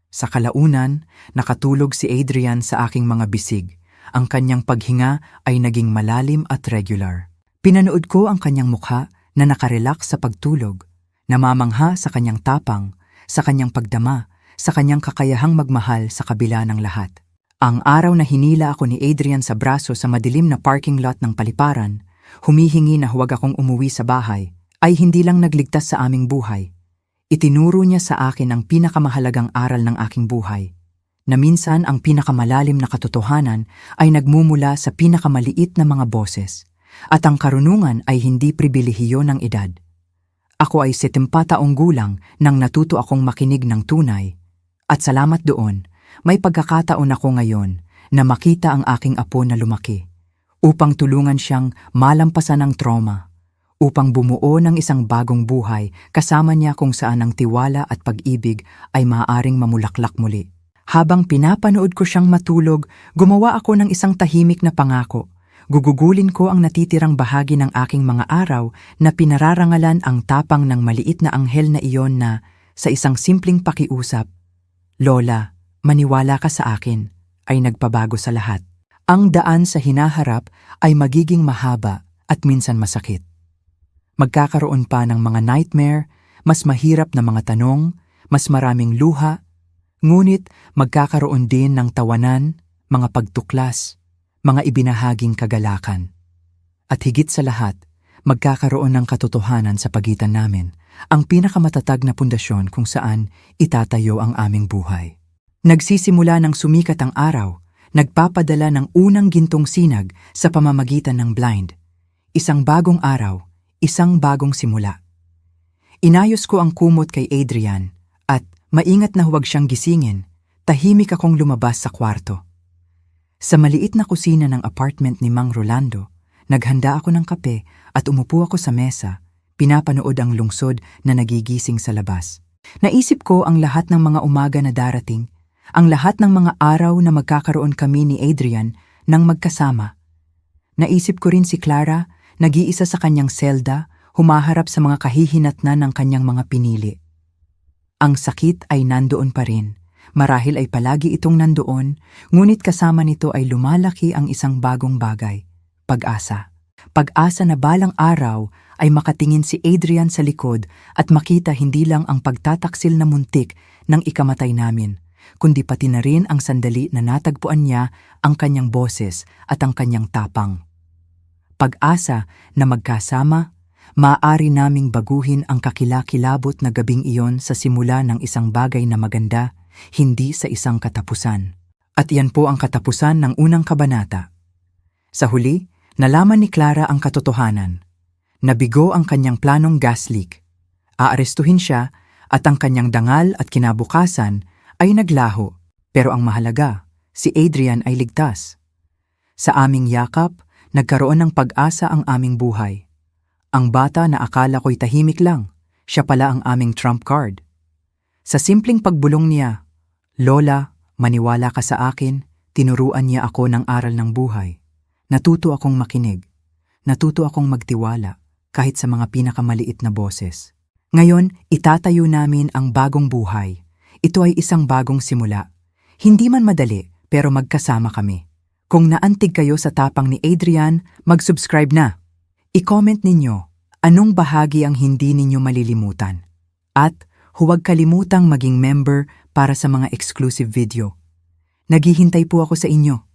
Sa kalaunan, nakatulog si Adrian sa aking mga bisig. Ang kanyang paghinga ay naging malalim at regular. Pinanood ko ang kanyang mukha na nakarelax sa pagtulog, namamangha sa kanyang tapang, sa kanyang pagdama, sa kanyang kakayahang magmahal sa kabila ng lahat. Ang araw na hinila ako ni Adrian sa braso sa madilim na parking lot ng paliparan, humihingi na huwag akong umuwi sa bahay, ay hindi lang nagligtas sa aming buhay. Itinuro niya sa akin ang pinakamahalagang aral ng aking buhay, na minsan ang pinakamalalim na katotohanan ay nagmumula sa pinakamaliit na mga boses, at ang karunungan ay hindi pribilehiyo ng edad. Ako ay 70 taong gulang nang natuto akong makinig ng tunay. At salamat doon, may pagkakataon ako ngayon na makita ang aking apo na lumaki, upang tulungan siyang malampasan ang trauma, upang bumuo ng isang bagong buhay kasama niya kung saan ang tiwala at pag-ibig ay maaaring mamulaklak muli. Habang pinapanood ko siyang matulog, gumawa ako ng isang tahimik na pangako. Gugugulin ko ang natitirang bahagi ng aking mga araw na pinararangalan ang tapang ng maliit na anghel na iyon na, sa isang simpleng pakiusap, "Lola, maniwala ka sa akin," ay nagpabago sa lahat. Ang daan sa hinaharap ay magiging mahaba at minsan masakit. Magkakaroon pa ng mga nightmare, mas mahirap na mga tanong, mas maraming luha, ngunit magkakaroon din ng tawanan, mga pagtuklas, mga ibinahaging kagalakan. At higit sa lahat, magkakaroon ng katotohanan sa pagitan namin, ang pinakamatatag na pundasyon kung saan itatayo ang aming buhay. Nagsisimula ng sumikat ang araw, nagpapadala ng unang gintong sinag sa pamamagitan ng blind. Isang bagong araw, isang bagong simula. Inayos ko ang kumot kay Adrian at maingat na huwag siyang gisingin, tahimik akong lumabas sa kwarto. Sa maliit na kusina ng apartment ni Mang Rolando, naghanda ako ng kape at umupo ako sa mesa, pinapanood ang lungsod na nagigising sa labas. Naisip ko ang lahat ng mga umaga na darating, ang lahat ng mga araw na magkakaroon kami ni Adrian nang magkasama. Naisip ko rin si Clara, nag-iisa sa kanyang selda, humaharap sa mga kahihinatnan ng kanyang mga pinili. Ang sakit ay nandoon pa rin. Marahil ay palagi itong nandoon, ngunit kasama nito ay lumalaki ang isang bagong bagay, pag-asa. Pag-asa na balang araw ay makatingin si Adrian sa likod at makita hindi lang ang pagtataksil na muntik ng ikamatay namin, kundi pati na rin ang sandali na natagpuan niya ang kanyang boses at ang kanyang tapang. Pag-asa na magkasama, maaari naming baguhin ang kakilakilabot na gabing iyon sa simula ng isang bagay na maganda, hindi sa isang katapusan. At iyan po ang katapusan ng unang kabanata. Sa huli, nalaman ni Clara ang katotohanan. Nabigo ang kanyang planong gas leak. Aarestuhin siya at ang kanyang dangal at kinabukasan ay naglaho. Pero ang mahalaga, si Adrian ay ligtas. Sa aming yakap, nagkaroon ng pag-asa ang aming buhay. Ang bata na akala ko'y tahimik lang, siya pala ang aming trump card. Sa simpleng pagbulong niya, "Lola, maniwala ka sa akin," tinuruan niya ako ng aral ng buhay. Natuto akong makinig. Natuto akong magtiwala kahit sa mga pinakamaliit na boses. Ngayon, itatayo namin ang bagong buhay. Ito ay isang bagong simula. Hindi man madali, pero magkasama kami. Kung naantig kayo sa tapang ni Adrian, mag-subscribe na. I-comment ninyo, anong bahagi ang hindi ninyo malilimutan. At huwag kalimutang maging member para sa mga exclusive video. Naghihintay po ako sa inyo.